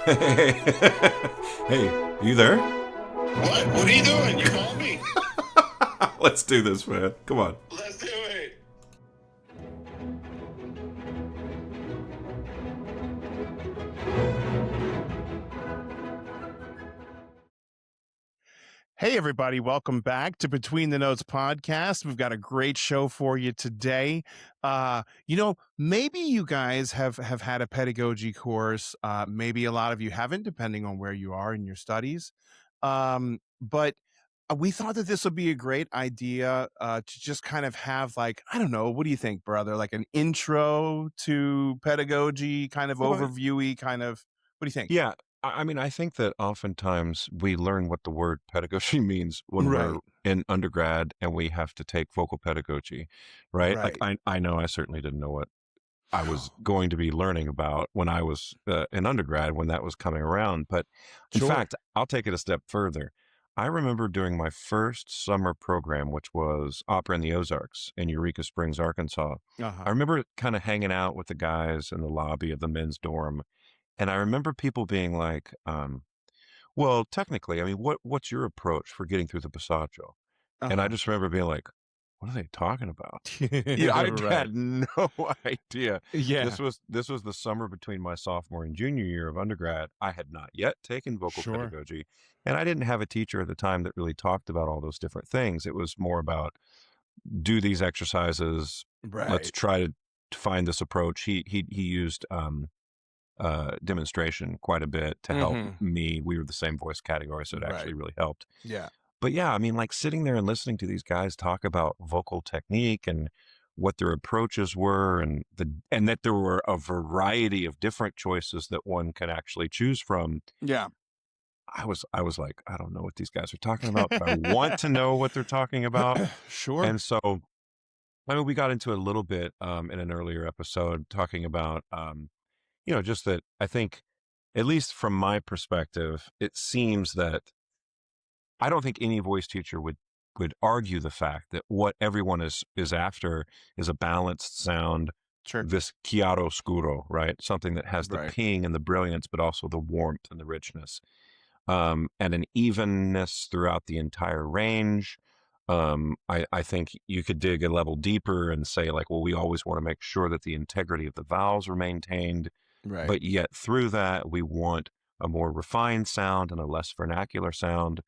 Hey, hey, are you there? What? What are you doing? You called me. Let's do this, man. Come on. Let's do it. Hey, everybody. Welcome back to Between the Notes podcast. We've got a great show for you today. Maybe you guys have had a pedagogy course. Maybe a lot of you haven't, depending on where you are in your studies. But we thought that this would be a great idea to just kind of have, like, I don't know, what do you think, brother? Like an intro to pedagogy, kind of Well, overviewy, kind of, what do you think? yeah. I mean, I think that oftentimes we learn what the word pedagogy means when we're Right, in undergrad and we have to take vocal pedagogy, right? Like right. I know I certainly didn't know what I was going to be learning about when I was in undergrad when that was coming around. But in Sure. fact, I'll take it a step further. I remember doing my first summer program, which was Opera in the Ozarks in Eureka Springs, Arkansas. I Uh-huh. remember kind of hanging out with the guys in the lobby of the men's dorm. And I remember people being like, well, technically, I mean, what's your approach for getting through the passaggio? And I Uh-huh. just remember being like, what are they talking about? Yeah, I Right. had no idea. Yeah, This was the summer between my sophomore and junior year of undergrad. I had not yet taken vocal sure. pedagogy, and I didn't have a teacher at the time that really talked about all those different things. It was more about do these exercises. Let's Right. try to find this approach. He used demonstration quite a bit to help Mhm. me. We were the same voice category, so it Right. actually really helped. Yeah. But yeah, I mean, like sitting there and listening to these guys talk about vocal technique and what their approaches were, and that there were a variety of different choices that one can actually choose from. Yeah. I was like, I don't know what these guys are talking about, but I want to know what they're talking about. Sure. And so, I mean, we got into a little bit in an earlier episode talking about just that I think, at least from my perspective, it seems that I don't think any voice teacher would argue the fact that what everyone is after is a balanced sound, Sure. this chiaroscuro, right? Something that has the Right. ping and the brilliance, but also the warmth and the richness, and an evenness throughout the entire range. I think you could dig a level deeper and say, like, well, we always want to make sure that the integrity of the vowels are maintained, Right. but yet through that, we want a more refined sound and a less vernacular sound.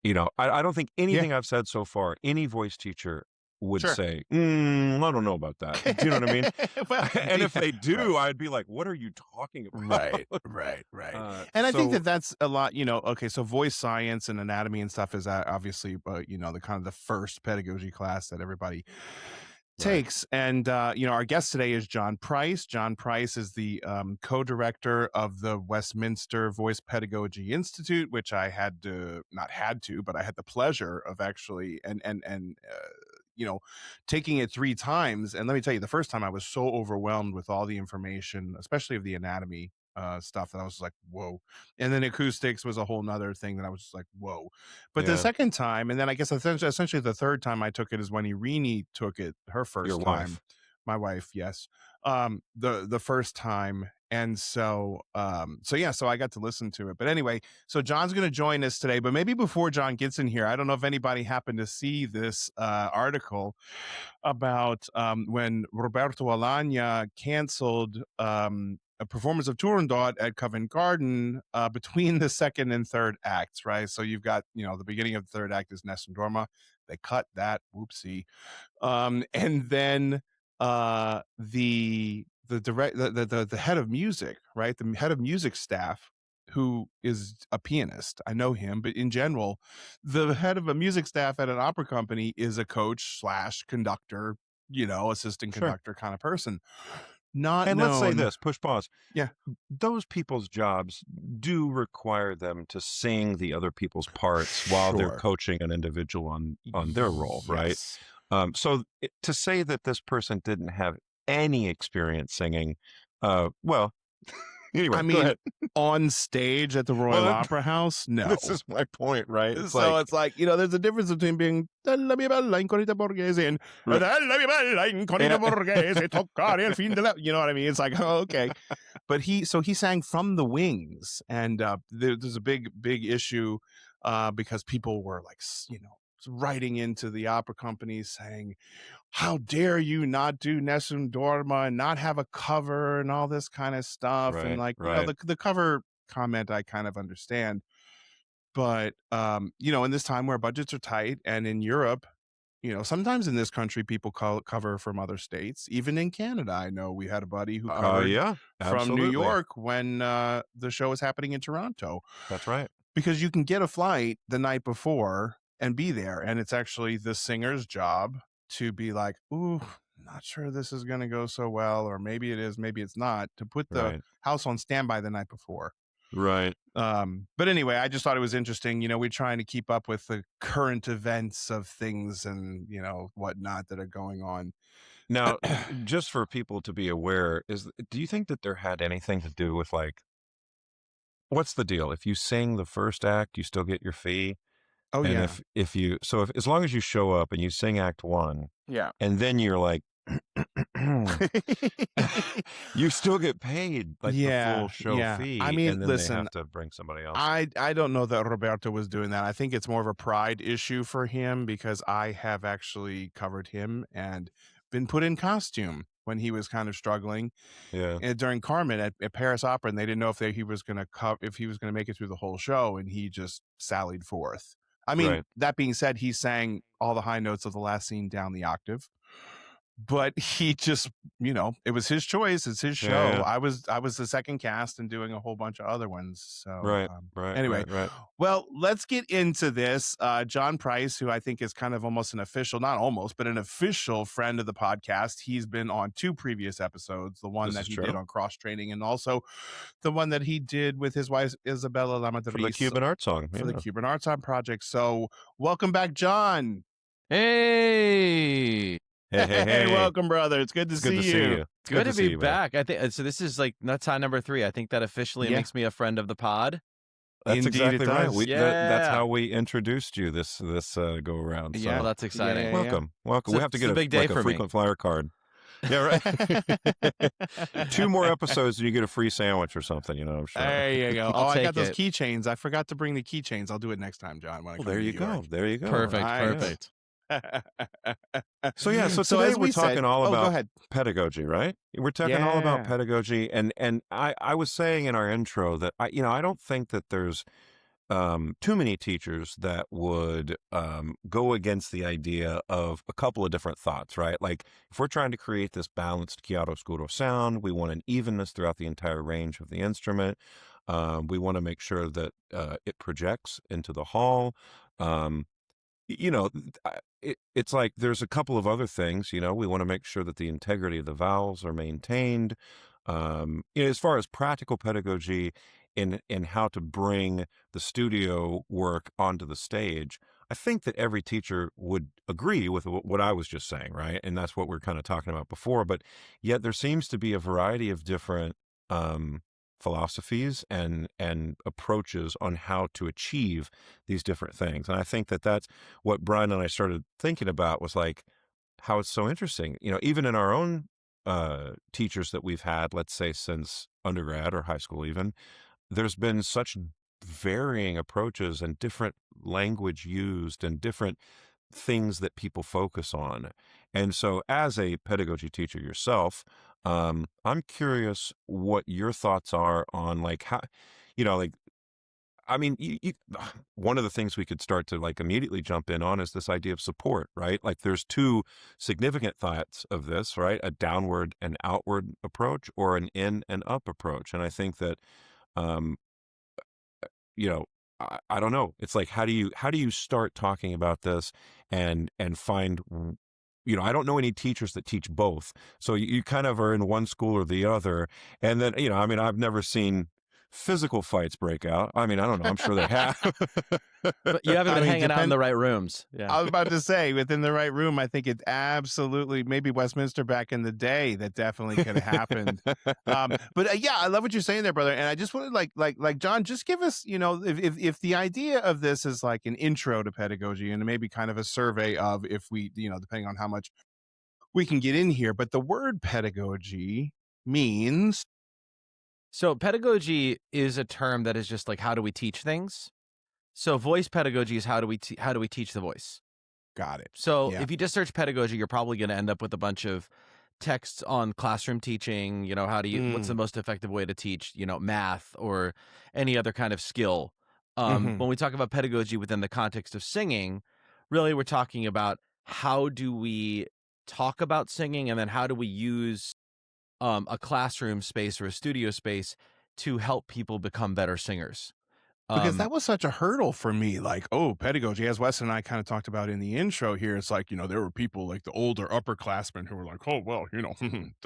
I don't think Yeah. anything I've said so far, any voice teacher would Sure. say, I don't know about that. Do you know what I mean? Well, And if yeah. they Right. do, I'd be like, what are you talking about? Right. Right. Right. Uh, And I think so, that that's a lot, okay, so voice science and anatomy and stuff is obviously, the kind of the first pedagogy class that everybody right. takes. And our guest today is John Price. John Price is the co-director of the Westminster Voice Pedagogy Institute, which I had to not had to, but I had the pleasure of actually taking it 3 times. And let me tell you, the first time I was so overwhelmed with all the information, especially of the anatomy stuff, that I was like, whoa. And then acoustics was a whole nother thing that I was just like, whoa. But the Yeah. second time, and then I guess essentially the third time I took it is when Irini took it her Your first time. wife. My wife, yes. The first time. And so I got to listen to it. But anyway, so John's going to join us today. But maybe before John gets in here, I don't know if anybody happened to see this article about when Roberto Alagna canceled a performance of Turandot at Covent Garden between the second and third acts, right? So you've got, the beginning of the third act is Nessun Dorma. They cut that, whoopsie. And then the head of music, right? The head of music staff, who is a pianist. I know him, but in general, the head of a music staff at an opera company is a coach slash conductor, assistant Sure. conductor kind of person. Not And let's say known. this, push pause. Yeah, Those people's jobs do require them to sing the other people's parts while they're sure. coaching an individual on their role, right? Yes. To say that this person didn't have any experience singing, well, I anyway, go mean, ahead. on stage at the Royal Well, Opera House, no. this is my point, right? It's So like, it's like, there's a difference between being "Della mia bella incognita borghese" and right. "Della mia bella incognita And, borghese toccare il fin della," you know what I mean? It's like, oh, okay. but he sang From the Wings, and there's a big issue because people were like, writing into the opera company saying, how dare you not do Nessun Dorma and not have a cover and all this kind of stuff. And Right, like, right. the cover comment I kind of understand, but in this time where budgets are tight, and in Europe, sometimes in this country people cover from other states. Even in Canada, I know we had a buddy who covered Yeah, from New absolutely. York when the show was happening in Toronto, That's right. because you can get a flight the night before and be there, and it's actually the singer's job to be like, ooh, not sure this is going to go so well, or maybe it is, maybe it's not, to put the Right. house on standby the night before. Right. But anyway, I just thought it was interesting. We're trying to keep up with the current events of things and whatnot that are going on. Now, just for people to be aware, do you think that there had anything to do with like, what's the deal? If you sing the first act, you still get your fee. Oh And yeah. if as long as you show up and you sing act 1, Yeah. and then you're like, you still get paid like the full show fee. I mean, and then listen, they have to bring somebody else. I don't know that Roberto was doing that. I think it's more of a pride issue for him, because I have actually covered him and been put in costume when he was kind of struggling. Yeah. And during Carmen at Paris Opera, and they didn't know if he was going to make it through the whole show, and he just sallied forth. I mean, Right. that being said, he sang all the high notes of the last scene down the octave, but he just, it was his choice. It's his show. Yeah. I was the second cast and doing a whole bunch of other ones. So Right. Anyway, Right. well, let's get into this. John Price, who I think is kind of almost an official, not almost, but an official friend of the podcast. He's been on 2 previous episodes, the one This that is he true. did on cross training, and also the one that he did with his wife, Isabella Lamadrid, For the Cuban Art Song. for the Cuban Art Song project. So welcome back, John. Hey. Hey. Welcome, brother. It's good to see you. It's good to see be you, man. back. I think so. This is like not time number 3. I think that officially Yeah. makes me a friend of the pod. That's Indeed, exactly it right. does. That's Yeah. how we introduced you this go around. So. Yeah. Well, that's exciting. Yeah. Welcome. It's We a- have to it's a get big day like a for me. frequent flyer card. Yeah, right. 2 more episodes and you get a free sandwich or something. I'm sure. There you go. I'll I take got those it. keychains. I forgot to bring the keychains. I'll do it next time, John. When I Well, come there to you New go. York. There you go. Perfect. Nice. Perfect. So yeah, so So today as we're we talking said- all go about ahead. pedagogy, right? We're talking all about Yeah. pedagogy, and I was saying in our intro that I don't think that there's too many teachers that would go against the idea of a couple of different thoughts, right? Like if we're trying to create this balanced chiaroscuro sound, we want an evenness throughout the entire range of the instrument. We want to make sure that it projects into the hall. It's like there's a couple of other things. We want to make sure that the integrity of the vowels are maintained. As far as practical pedagogy in how to bring the studio work onto the stage, I think that every teacher would agree with what I was just saying, right? And that's what we're kind of talking about before. But yet there seems to be a variety of different philosophies and approaches on how to achieve these different things. And I think that that's what Brian and I started thinking about, was like how it's so interesting. Even in our own teachers that we've had, let's say since undergrad or high school even, there's been such varying approaches and different language used and different things that people focus on. And so as a pedagogy teacher yourself, I'm curious what your thoughts are on like how, I mean, one of the things we could start to like immediately jump in on is this idea of support, right? Like there's 2 significant thoughts of this, right? A downward and outward approach, or an in and up approach. And I think that, I don't know. It's like, how do you start talking about this and find, I don't know any teachers that teach both. So you kind of are in one school or the other. And then, I've never seen physical fights break out. I mean, I don't know. I'm sure they have. But you haven't I been mean, hanging out in the right rooms. Yeah. I was about to say, within the right room, I think it's absolutely, maybe Westminster back in the day, that definitely could have happened. But yeah, I love what you're saying there, brother. And I just wanted, like John, just give us, if the idea of this is like an intro to pedagogy, and maybe kind of a survey of, if we, depending on how much we can get in here, but the word pedagogy means So pedagogy is a term that is just like, how do we teach things? So voice pedagogy is how do we teach the voice? Got it. So Yeah. if you just search pedagogy, you're probably going to end up with a bunch of texts on classroom teaching, how do you what's the most effective way to teach, math or any other kind of skill. Mhm. When we talk about pedagogy within the context of singing, really we're talking about how do we talk about singing, and then how do we use a classroom space or a studio space to help people become better singers. Because Um, that was such a hurdle for me. Like, oh, pedagogy, as Wes and I kind of talked about in the intro here, it's like, there were people like the older upperclassmen who were like, oh, well,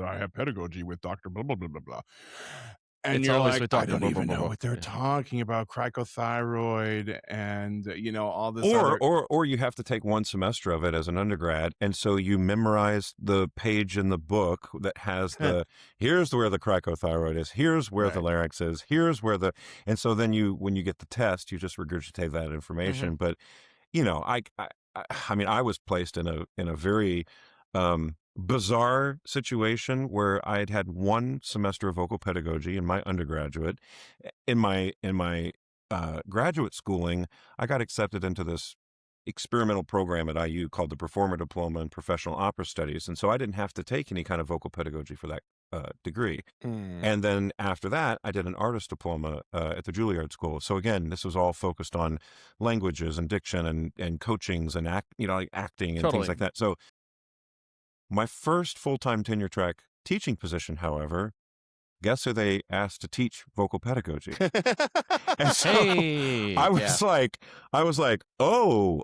I have pedagogy with Dr. Blah, blah, blah, blah, blah. And it's you're always like, with I Dr. don't Blah, blah, even blah, know blah. what they're Yeah. talking about, cricothyroid and, all this Or, other. or you have to take one semester of it as an undergrad, and so you memorize the page in the book that has here's where the cricothyroid is, here's where the Right. larynx is, here's where and so then when you get the test, you just regurgitate that information. But I mean, I was placed in a very bizarre situation where I had one semester of vocal pedagogy in my undergraduate. In my graduate schooling, I got accepted into this experimental program at IU called the Performer Diploma in Professional Opera Studies, and so I didn't have to take any kind of vocal pedagogy for that degree. Mm. And then after that, I did an artist diploma at the Juilliard School. So again, this was all focused on languages and diction and coachings and like acting and Totally. things like that. So my first full-time tenure track teaching position, however, guess who they asked to teach vocal pedagogy? And so Hey, I was like, oh,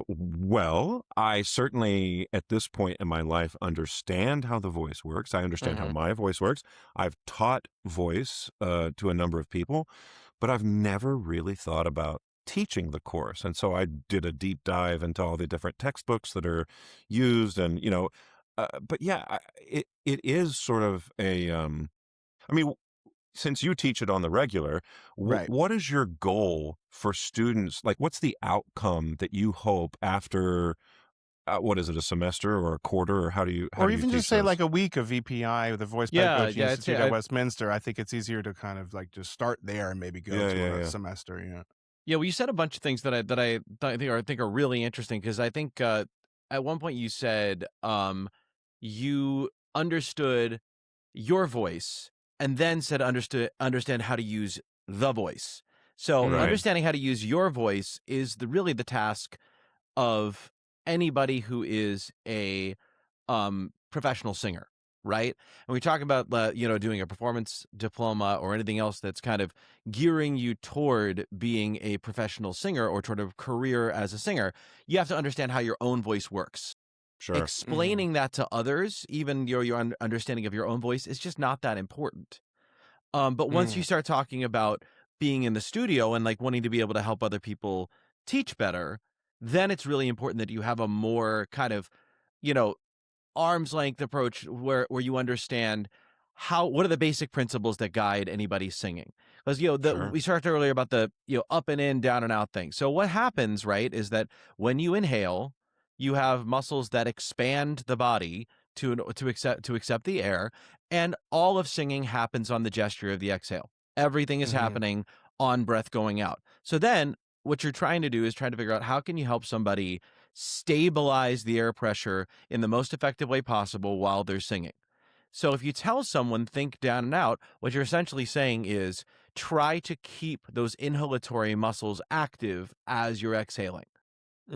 well, I certainly at this point in my life understand how the voice works. I understand how my voice works. I've taught voice to a number of people, but I've never really thought about teaching the course. And so I did a deep dive into all the different textbooks that are used, and but yeah, it is sort of a I mean, since you teach it on the regular, Right. what is your goal for students? Like, what's the outcome that you hope after, what is it, a semester or a quarter, or how do you Or even teach just say those? like a week of VPI, the Voice Yeah, Pedagogy yeah, Institute at Westminster. I think it's easier to kind of like just start there and maybe go to a semester. Yeah, well, you said a bunch of things that I think are really interesting, because I think at one point you said you understood your voice and then said understand how to use the voice. So Right. understanding how to use your voice is really the task of anybody who is a professional singer, right? And we talk about doing a performance diploma or anything else that's kind of gearing you toward being a professional singer or toward a career as a singer. You have to understand how your own voice works. Sure. Explaining that to others, even your understanding of your own voice, is just not that important. But once you start talking about being in the studio and like wanting to be able to help other people teach better, then it's really important that you have a more kind of, arm's length approach where you understand what are the basic principles that guide anybody singing. Because Sure. we talked earlier about the up and in, down and out thing. So what happens, right, is that when you inhale, you have muscles that expand the body to accept the air, and all of singing happens on the gesture of the exhale. Everything is happening on breath going out. So then what you're trying to do is trying to figure out how can you help somebody stabilize the air pressure in the most effective way possible while they're singing. So if you tell someone think down and out, what you're essentially saying is try to keep those inhalatory muscles active as you're exhaling.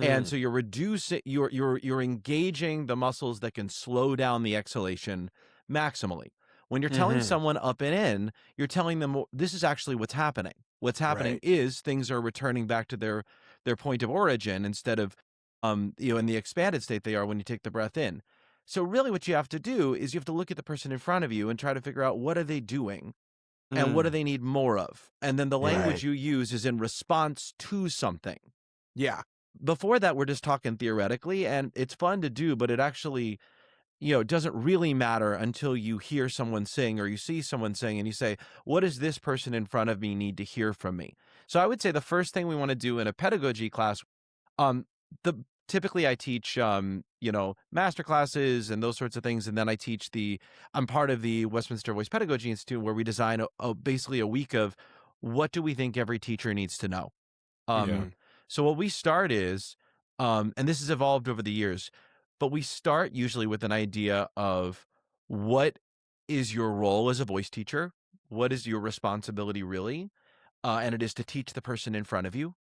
And so you're reducing you're engaging the muscles that can slow down the exhalation maximally. When you're telling someone up and in, you're telling them this is actually what's happening. What's happening Right. is things are returning back to their point of origin instead of in the expanded state they are when you take the breath in. So really what you have to do is you have to look at the person in front of you and try to figure out what are they doing and what do they need more of. And then the language Right. you use is in response to something. Yeah. Before that, we're just talking theoretically, and it's fun to do, but it actually, doesn't really matter until you hear someone sing or you see someone sing and you say, what does this person in front of me need to hear from me? So I would say the first thing we want to do in a pedagogy class, um, typically I teach master classes and those sorts of things. And then I'm part of the Westminster Voice Pedagogy Institute, where we design basically a week of what do we think every teacher needs to know. Yeah. So what we start is, and this has evolved over the years, but we start usually with an idea of what is your role as a voice teacher? What is your responsibility really? And it is to teach the person in front of you,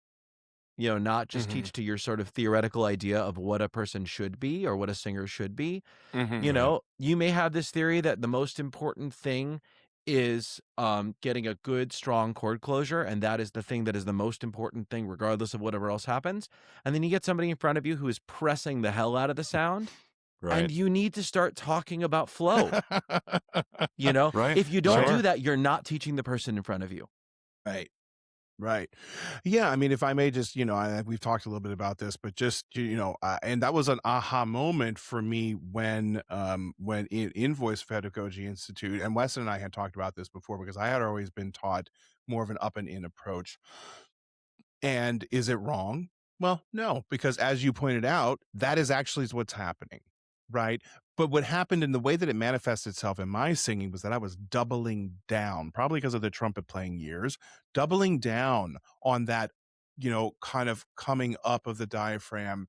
not just Mhm. teach to your sort of theoretical idea of what a person should be or what a singer should be. Right. You may have this theory that the most important thing is getting a good, strong chord closure, and that is the thing that is the most important thing, regardless of whatever else happens. And then you get somebody in front of you who is pressing the hell out of the sound, and Right. you need to start talking about flow. You know, Right. if you don't Sure. do that, you're not teaching the person in front of you. Right. Right. Yeah. I mean, if I may just, we've talked a little bit about this, but just, and that was an aha moment for me when in Voice Pedagogy Institute, and Weston and I had talked about this before because I had always been taught more of an up and in approach. And is it wrong? Well, no, because as you pointed out, that is actually what's happening, right? But what happened in the way that it manifests itself in my singing was that I was doubling down, probably because of the trumpet playing years, doubling down on that, kind of coming up of the diaphragm,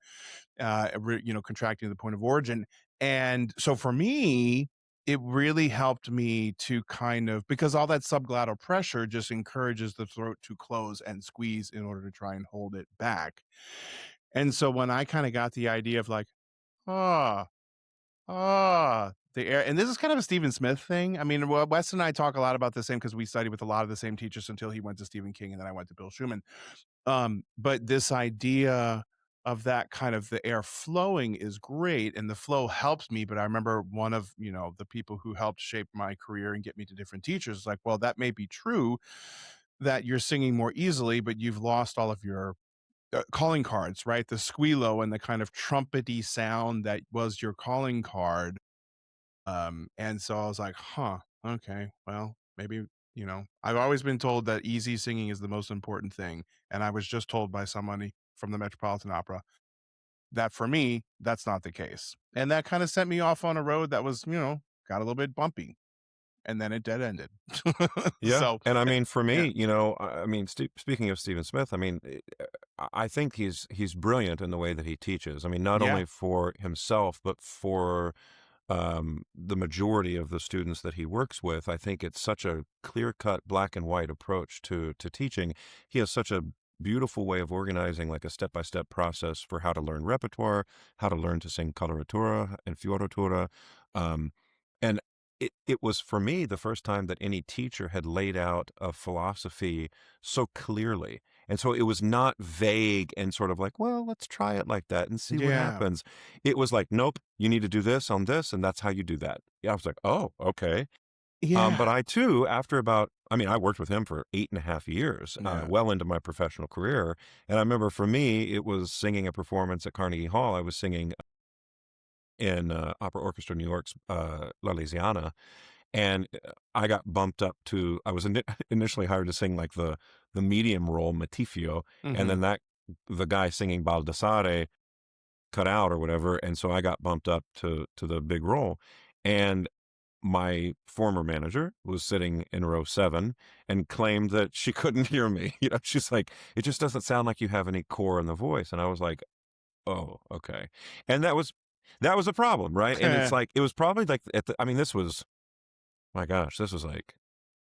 contracting the point of origin. And so for me, it really helped me to kind of, because all that subglottal pressure just encourages the throat to close and squeeze in order to try and hold it back. And so when I kind of got the idea of like, ah, the air, and this is kind of a Stephen Smith thing. I mean, Wes and I talk a lot about the same because we studied with a lot of the same teachers until he went to Stephen King and then I went to Bill Schumann. But this idea of that kind of the air flowing is great and the flow helps me. But I remember one of, the people who helped shape my career and get me to different teachers is like, well, that may be true that you're singing more easily, but you've lost all of your calling cards, right? The squealo and the kind of trumpety sound that was your calling card. And so I was like, huh, okay, well, maybe, I've always been told that easy singing is the most important thing. And I was just told by somebody from the Metropolitan Opera that for me, that's not the case. And that kind of sent me off on a road that was, got a little bit bumpy and then it dead ended. Yeah. So, And I mean, for yeah, me, speaking of Stephen Smith, I mean, I think he's brilliant in the way that he teaches. I mean, not yeah, only for himself, but for the majority of the students that he works with. I think it's such a clear-cut black and white approach to teaching. He has such a beautiful way of organizing, like a step-by-step process for how to learn repertoire, how to learn to sing coloratura and fioritura. And it was for me the first time that any teacher had laid out a philosophy so clearly. And so it was not vague and sort of like, well, let's try it like that and see what yeah, happens. It was like, nope, you need to do this on this, and that's how you do that. Yeah, I was like, oh, okay. But yeah, I too, after I worked with him for 8.5 years, yeah. well into my professional career. And I remember for me, it was singing a performance at Carnegie Hall. I was singing in Opera Orchestra New York's La Louisiana. And I got bumped up to, I was initially hired to sing like the medium role, Matifio. And Hmm. then the guy singing Baldassare cut out or whatever. And so I got bumped up to the big role. And my former manager was sitting in row 7 and claimed that she couldn't hear me. She's like, it just doesn't sound like you have any core in the voice. And I was like, oh, okay. And that was a problem, right? And it's like, it was probably like this was, my gosh, this was like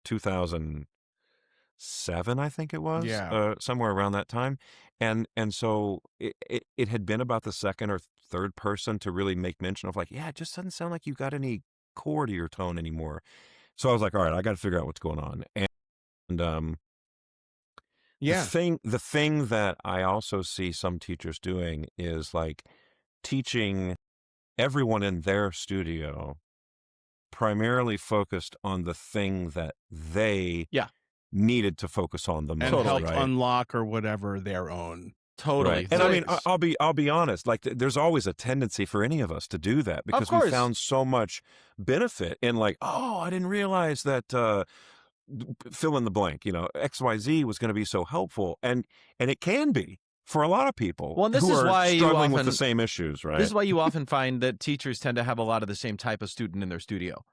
2007, I think it was, Yeah. somewhere around that time. And so it had been about the second or third person to really make mention of like, yeah, it just doesn't sound like you got any core to your tone anymore. So I was like, all right, I got to figure out what's going on. And Yeah. the thing that I also see some teachers doing is like teaching everyone in their studio primarily focused on the thing that they Yeah, needed to focus on the And most, totally. helped right? unlok or whatever their own. Totally. Right. And I mean, That's- I'll be honest, like there's always a tendency for any of us to do that because we course. found so much benefit in like, oh, I didn't realize that fill in the blank, XYZ was going to be so helpful. And it can be. for a lot of people Well, and this who is are why you struggling with the often- same issues, right? This is why you often find that teachers tend to have a lot of the same type of student in their studio.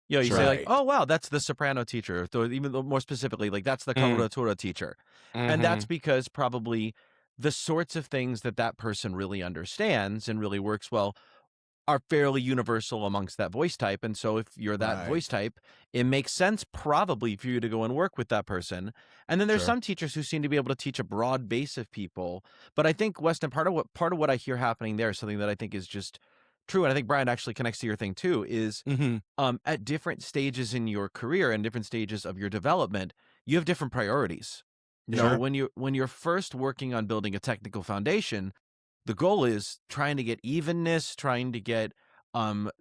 You know, you Sure. say like, Right. oh, wow, that's the soprano teacher. Or even more specifically, like that's the coloratura teacher. And that's because probably the sorts of things that that person really understands and really works well are fairly universal amongst that voice type. And so if you're that Right. voice type, it makes sense probably for you to go and work with that person. And then there's Sure. some teachers who seem to be able to teach a broad base of people. But I think, Weston, part of what I hear happening there is something that I think is just true. And I think Brian actually connects to your thing too, is at different stages in your career and different stages of your development, you have different priorities. You know, Sure. when you're first working on building a technical foundation, the goal is trying to get evenness, trying to get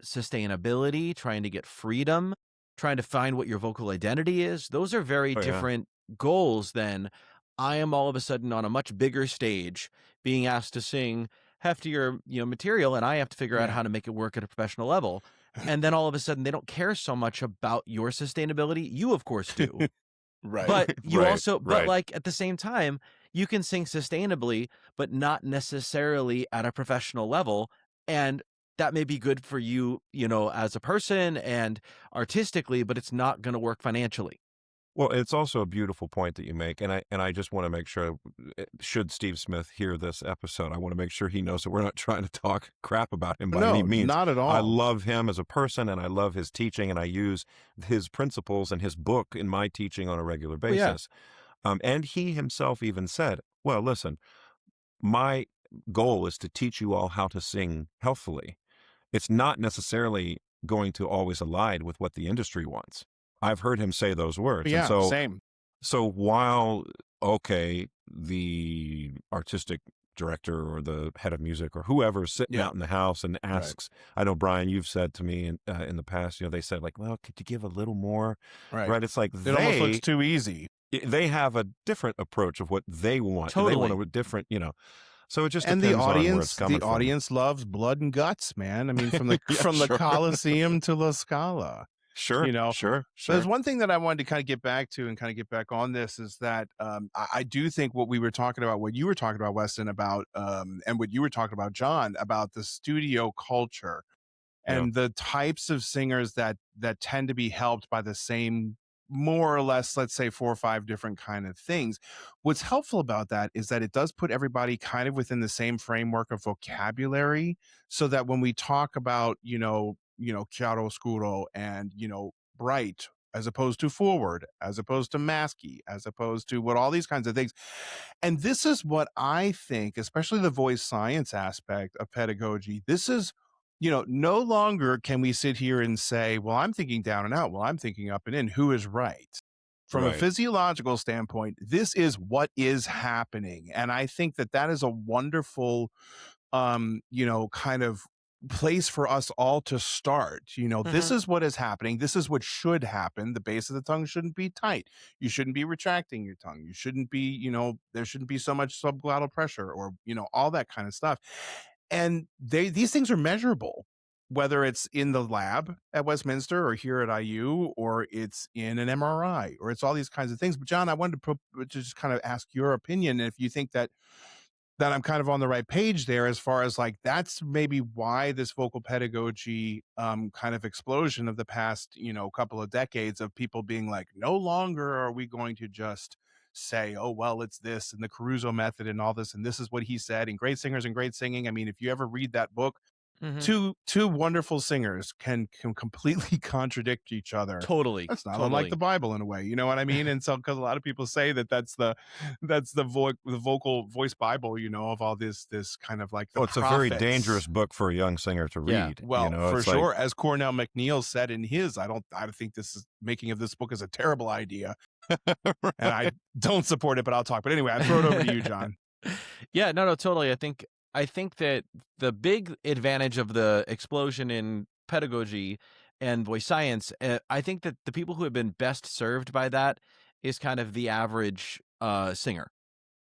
sustainability, trying to get freedom, trying to find what your vocal identity is. Those are very Oh, yeah. different goals than I am all of a sudden on a much bigger stage being asked to sing heftier, material, and I have to figure out Yeah. how to make it work at a professional level. And then all of a sudden they don't care so much about your sustainability. You of course do. Right. But you Right, also, right. like at the same time, you can sing sustainably, but not necessarily at a professional level. And that may be good for you, as a person and artistically, but it's not going to work financially. Well, it's also a beautiful point that you make, and I just want to make sure, should Steve Smith hear this episode, I want to make sure he knows that we're not trying to talk crap about him by No, any means. not at all. I love him as a person, and I love his teaching, and I use his principles and his book in my teaching on a regular Well, yeah. basis. And he himself even said, "Well, listen, my goal is to teach you all how to sing healthfully. It's not necessarily going to always align with what the industry wants." I've heard him say those words. Yeah. And Same. so while, okay, the artistic director or the head of music or whoever's sitting Yeah. out in the house and asks, I know, Brian, you've said to me in the past, they said like, well, could you give a little more? Right. It's like It almost looks too easy. they have a different approach of what they want. Totally. They want a different, so it just And depends the on where it's audience, coming from. loves blood and guts, man. I mean, from the Yeah, from the sure. Coliseum to La Scala. Sure, So sure. there's one thing that I wanted to kind of get back to and kind of get back on this is that I do think what we were talking about, what you were talking about, Weston, about and what you were talking about, John, about the studio culture and the types of singers that tend to be helped by the same, more or less, let's say 4 or 5 different kind of things. What's helpful about that is that it does put everybody kind of within the same framework of vocabulary, so that when we talk about, chiaroscuro and, bright, as opposed to forward, as opposed to masky, as opposed to what all these kinds of things. And this is what I think, especially the voice science aspect of pedagogy, this is, no longer can we sit here and say, well, I'm thinking down and out, well, I'm thinking up and in. Who is right? From a Right. physiological standpoint, this is what is happening. And I think that that is a wonderful, kind of place for us all to start. This is what is happening. This is what should happen. The base of the tongue shouldn't be tight. You shouldn't be retracting your tongue. You shouldn't be, there shouldn't be so much subglottal pressure or, all that kind of stuff. And these things are measurable, whether it's in the lab at Westminster or here at IU, or it's in an MRI, or it's all these kinds of things. But John, I wanted to just kind of ask your opinion, if you think that I'm kind of on the right page there, as far as like, that's maybe why this vocal pedagogy kind of explosion of the past, couple of decades of people being like, no longer are we going to just say, oh, well, it's this and the Caruso method and all this, and this is what he said, and great singers and great singing. I mean, if you ever read that book, two wonderful singers can completely contradict each other. Totally. That's not totally. unlike the Bible in a way, you know what I mean? And so, because a lot of people say that that's the vocal voice Bible, of all this kind of like the It's a very prophets. dangerous book for a young singer to Yeah. read. Well, for it's like- sure, as Cornell McNeil said in his, I think this is making of this book is a terrible idea, and I don't support it, but I'll talk. But anyway, I throw it over to you, John. Yeah, no, totally. I think that the big advantage of the explosion in pedagogy and voice science, I think that the people who have been best served by that is kind of the average singer.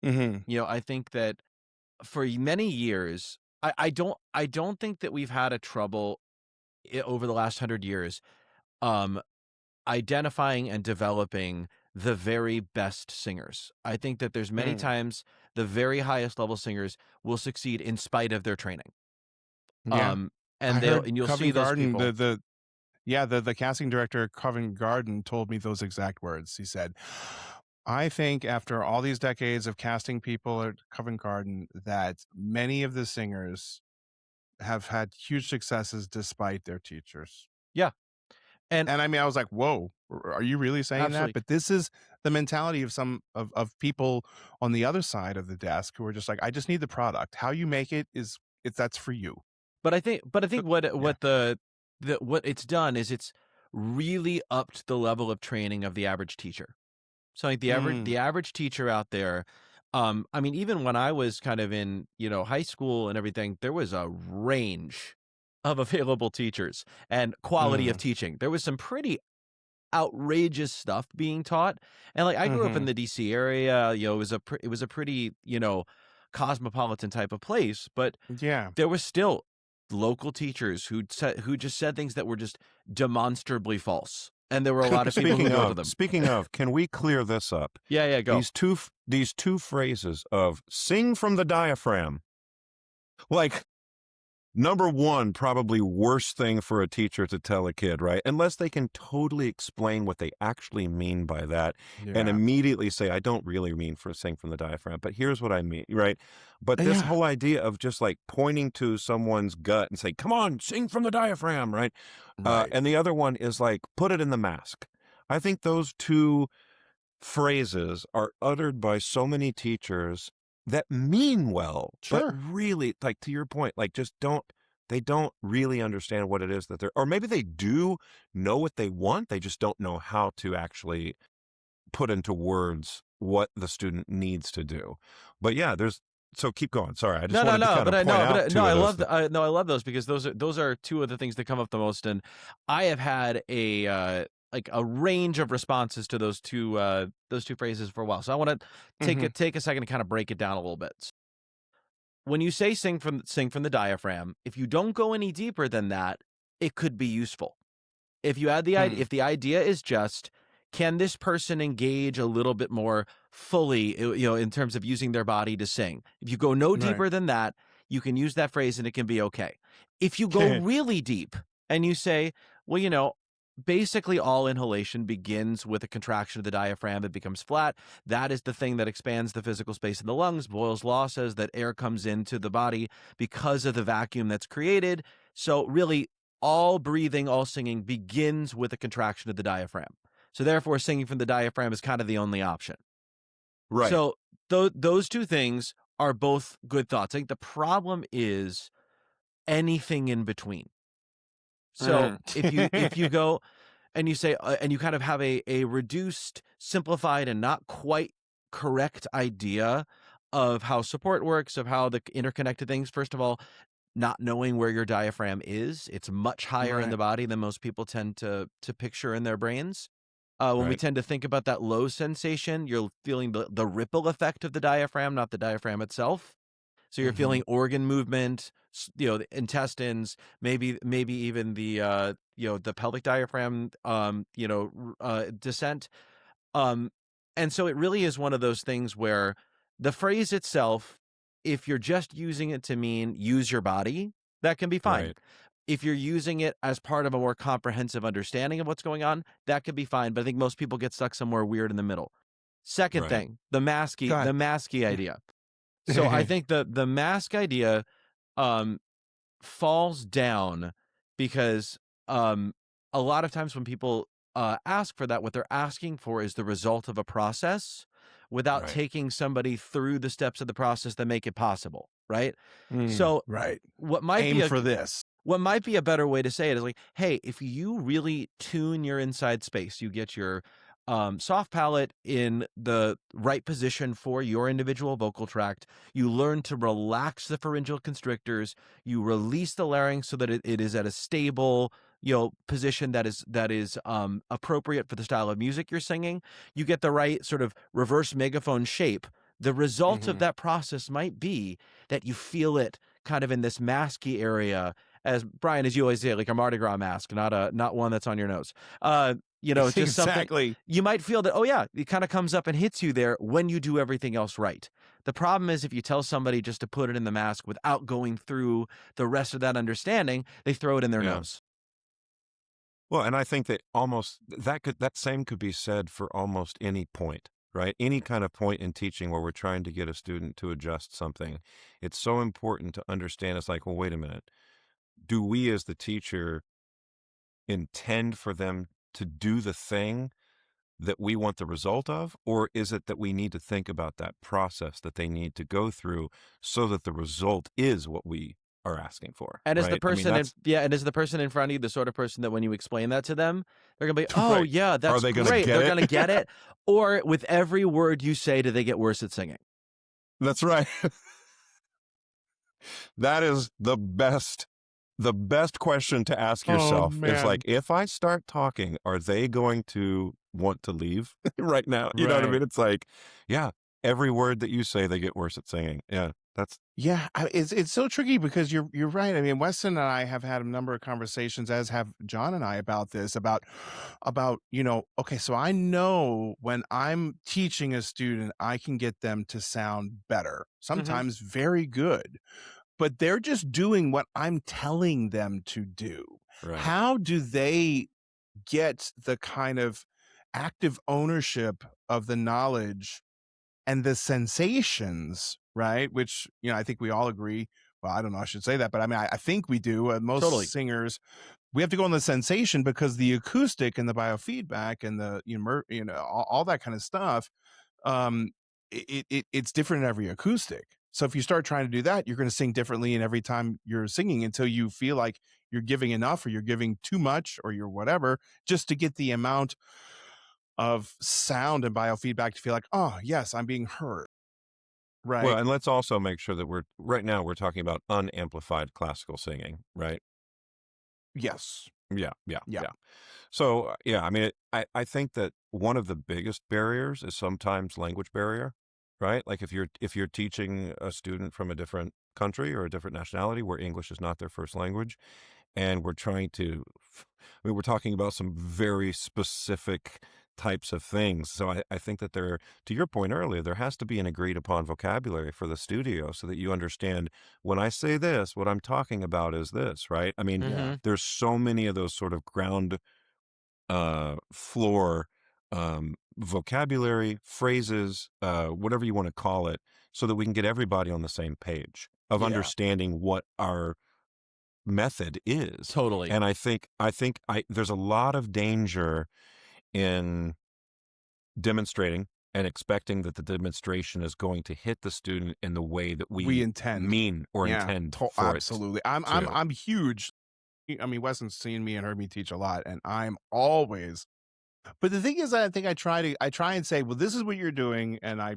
Mm-hmm. I think that for many years, I don't think that we've had a trouble over the last 100 years identifying and developing the very best singers. I think that there's many Mm. times the very highest level singers will succeed in spite of their training. Yeah. And I heard you'll see Covent those Garden, people. the casting director at Covent Garden told me those exact words. He said, I think after all these decades of casting people at Covent Garden, that many of the singers have had huge successes despite their teachers. Yeah. And I mean, I was like, whoa, are you really saying Absolutely. that? But this is the mentality of some of people on the other side of the desk who are just like, I just need the product. How you make it that's for you. But I think what Yeah. what it's done is it's really upped the level of training of the average teacher. So like the average teacher out there, I mean, even when I was kind of in, high school and everything, there was a range of available teachers and quality of teaching. There was some pretty outrageous stuff being taught. And like I grew up in the DC area, it was a pretty, cosmopolitan type of place, but Yeah. there was still local teachers who just said things that were just demonstrably false. And there were a lot of people who Speaking noted of, them. speaking of, can we clear this up? Yeah, go. These two phrases of sing from the diaphragm. Like, number one, probably worst thing for a teacher to tell a kid, right? Unless they can totally explain what they actually mean by that and immediately say, I don't really mean for sing from the diaphragm, but here's what I mean, right? But this whole idea of just like pointing to someone's gut and say, come on, sing from the diaphragm, right? And the other one is like, put it in the mask. I think those two phrases are uttered by so many teachers that mean well, Sure. but really, like to your point, like just they don't really understand what it is that or maybe they do know what they want, they just don't know how to actually put into words what the student needs to do. But yeah, so keep going. Sorry, I just wanted to kind of point out two of those I love those because those are two of the things that come up the most, and I have had a range of responses to those two phrases for a while. So I want to take a second to kind of break it down a little bit. When you say sing from the diaphragm, if you don't go any deeper than that, it could be useful. If you add if the idea is just, can this person engage a little bit more fully, in terms of using their body to sing? If you go no deeper than that, you can use that phrase and it can be okay. If you go really deep and you say, well, basically all inhalation begins with a contraction of the diaphragm. It becomes flat. That is the thing that expands the physical space in the lungs. Boyle's law says that air comes into the body because of the vacuum that's created. So really, all breathing, all singing begins with a contraction of the diaphragm. So therefore, singing from the diaphragm is kind of the only option. Right. So those two things are both good thoughts. I think the problem is anything in between. So if you go and you say and you kind of have a reduced, simplified, and not quite correct idea of how support works, of how the interconnected things. First of all, not knowing where your diaphragm is, it's much higher in the body than most people tend to picture in their brains. When we tend to think about that low sensation, you're feeling the ripple effect of the diaphragm, not the diaphragm itself. So you're feeling organ movement, the intestines, maybe even the the pelvic diaphragm, descent. And so it really is one of those things where the phrase itself, if you're just using it to mean use your body, that can be fine. Right. If you're using it as part of a more comprehensive understanding of what's going on, that could be fine. But I think most people get stuck somewhere weird in the middle. Second thing, the masky idea. So I think the mask idea falls down because a lot of times when people ask for that, what they're asking for is the result of a process without taking somebody through the steps of the process that make it possible, right? So what might aim be for this. What might be a better way to say it is like, hey, if you really tune your inside space, you get your soft palate in the right position for your individual vocal tract. You learn to relax the pharyngeal constrictors. You release the larynx so that it is at a stable, position that is appropriate for the style of music you're singing. You get the right sort of reverse megaphone shape. The result of that process might be that you feel it kind of in this masky area, as Brian, as you always say, like a Mardi Gras mask, not one that's on your nose. Just something. Exactly. You might feel that, oh yeah, it kind of comes up and hits you there when you do everything else right. The problem is if you tell somebody just to put it in the mask without going through the rest of that understanding, they throw it in their Yeah. nose. Well, and I think that that same could be said for almost any point, right? Any kind of point in teaching where we're trying to get a student to adjust something. It's so important to understand. It's like, well, wait a minute. Do we as the teacher intend for them to do the thing that we want the result of? Or is it that we need to think about that process that they need to go through so that the result is what we are asking for? And is right? the person and is the person in front of you the sort of person that when you explain that to them, they're gonna be, oh Right. yeah, that's they gonna great. get They're it? gonna get it. Or with every word you say, do they get worse at singing? That's right. That is the best question to ask yourself is man. like, if I start talking, are they going to want to leave right now? You know what I Right. mean? It's like, yeah, every word that you say, they get worse at singing. Yeah, It's so tricky because you're right. I mean, Weston and I have had a number of conversations, as have John and I, about this, about okay, so I know when I'm teaching a student, I can get them to sound better, sometimes very good, but they're just doing what I'm telling them to do. right. How do they get the kind of active ownership of the knowledge and the sensations, right? Which, I think we all agree. Well, I don't know, I should say that, but I mean, I think we do. Most Totally. singers, we have to go on the sensation because the acoustic and the biofeedback and the, all that kind of stuff, it's different in every acoustic. So if you start trying to do that, you're going to sing differently in every time you're singing until you feel like you're giving enough or you're giving too much or you're whatever, just to get the amount of sound and biofeedback to feel like, oh yes, I'm being heard. Right. Well, and let's also make sure that right now we're talking about unamplified classical singing, right? Yes. Yeah. Yeah. So, I mean, I think that one of the biggest barriers is sometimes language barrier, right? Like if you're teaching a student from a different country or a different nationality where English is not their first language, and we're talking about some very specific types of things. So I think that to your point earlier, there has to be an agreed upon vocabulary for the studio so that you understand when I say this, what I'm talking about is this, right? I mean, Mhm. there's so many of those sort of ground floor vocabulary, phrases, whatever you want to call it, so that we can get everybody on the same page of Yeah. understanding what our method is. Totally. And I think there's a lot of danger in demonstrating and expecting that the demonstration is going to hit the student in the way that we intend. mean or intend for absolutely. I'm huge. I mean, Weston's seen me and heard me teach a lot, and I'm always. But the thing is, I think I try and say, well, this is what you're doing, and I,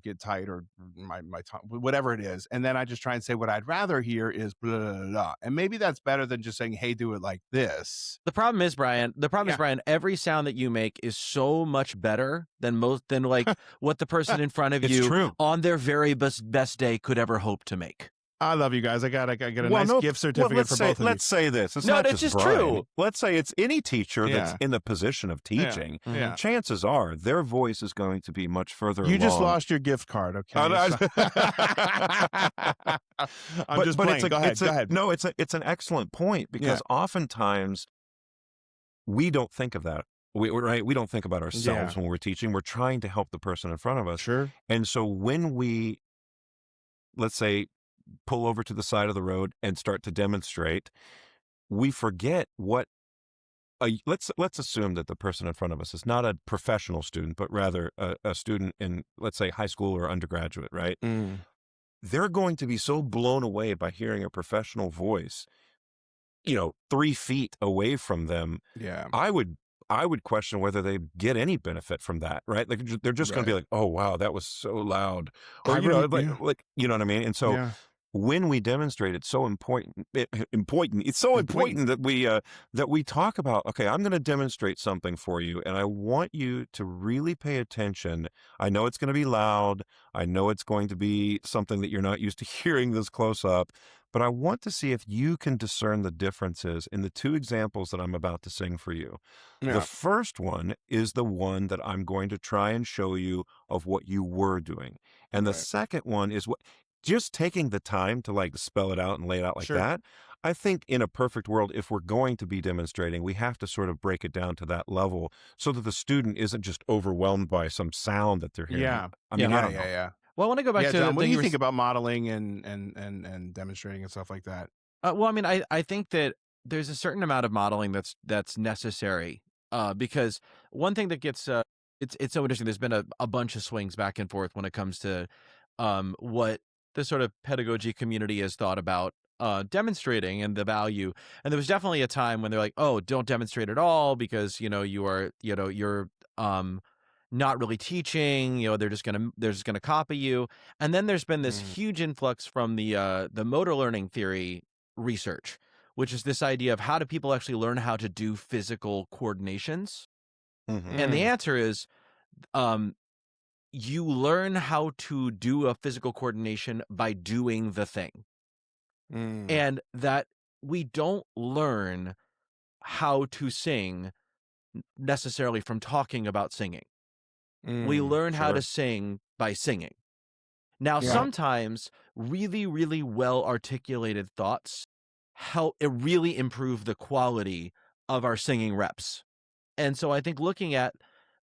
get tight or my tongue, whatever it is, and then I just try and say what I'd rather hear is blah, blah, blah, blah. And maybe that's better than just saying, hey, do it like this. The problem is, Brian, every sound that you make is so much better than like what the person in front of It's you true. on their very best day could ever hope to make. I love you guys. I got a nice gift certificate for both of you. Let's say this. It's No, not it's just Brian. true. Let's say it's any teacher that's Yeah. in the position of teaching. Yeah. Chances are their voice is going to be much further along. You just lost your gift card, okay? Oh, no, I'm just playing. Go ahead. No, it's an excellent point because oftentimes we don't think of that. We don't think about ourselves when we're teaching. We're trying to help the person in front of us. Sure. And so when we, let's say, pull over to the side of the road and start to demonstrate, we forget what let's assume that the person in front of us is not a professional student, but rather a student in, let's say, high school or undergraduate, right? They're going to be so blown away by hearing a professional voice, 3 feet away from them. Yeah. I would question whether they get any benefit from that, right? Like they're just going to be like, "Oh wow, that was so loud," or like you know what I mean. And so when we demonstrate, it's so important. It's so important that we talk about. Okay, I'm going to demonstrate something for you, and I want you to really pay attention. I know it's going to be loud. I know it's going to be something that you're not used to hearing this close up. But I want to see if you can discern the differences in the two examples that I'm about to sing for you. The Yeah. first one is the one that I'm going to try and show you of what you were doing. And the Right. second one is what just taking the time to like spell it out and lay it out like Sure. that. I think in a perfect world, if we're going to be demonstrating, we have to sort of break it down to that level so that the student isn't just overwhelmed by some sound that they're hearing. Yeah. I mean, I Yeah. don't Yeah. know. Yeah. Well, I want to go back Yeah, to John, the what do thing you were think about modeling and demonstrating and stuff like that? Well, I mean, I think that there's a certain amount of modeling that's necessary, because one thing that gets it's so interesting. There's been a bunch of swings back and forth when it comes to what the sort of pedagogy community has thought about demonstrating and the value. And there was definitely a time when they're like, oh, don't demonstrate at all because you're not really teaching. They're just gonna copy you. And then there's been this Mm, huge influx from the motor learning theory research, which is this idea of how do people actually learn how to do physical coordinations? Mm-hmm. And the mm, answer is um, you learn how to do a physical coordination by doing the thing. mm, And that we don't learn how to sing necessarily from talking about singing. We learn how to Sure. sing by singing. Now, Yeah. sometimes really, really well articulated thoughts help it really improve the quality of our singing reps. And so I think looking at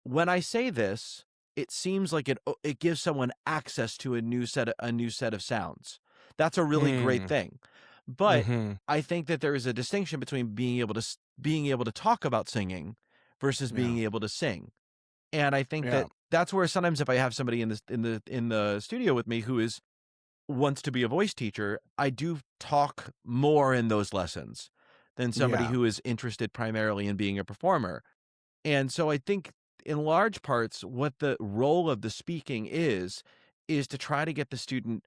when I say this, it seems like it gives someone access to a new set of sounds. That's a really great Mm, thing. But mm-hmm. I think that there is a distinction between being able to talk about singing versus Yeah. being able to sing. And I think Yeah. that that's where sometimes if I have somebody in the studio with me who is wants to be a voice teacher, I do talk more in those lessons than somebody Yeah. who is interested primarily in being a performer. And so I think in large parts what the role of the speaking is to try to get the student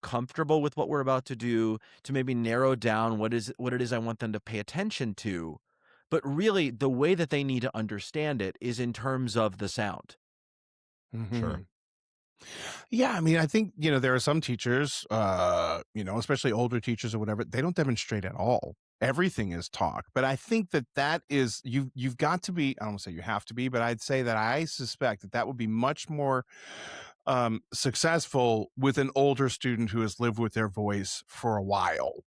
comfortable with what we're about to do, to maybe narrow down what it is I want them to pay attention to. But really the way that they need to understand it is in terms of the sound. Mm-hmm. Sure. Yeah, I mean, I think, there are some teachers, especially older teachers or whatever, they don't demonstrate at all. Everything is talk. But I think that is you've got to be, I don't say you have to be, but I'd say that I suspect that would be much more successful with an older student who has lived with their voice for a while,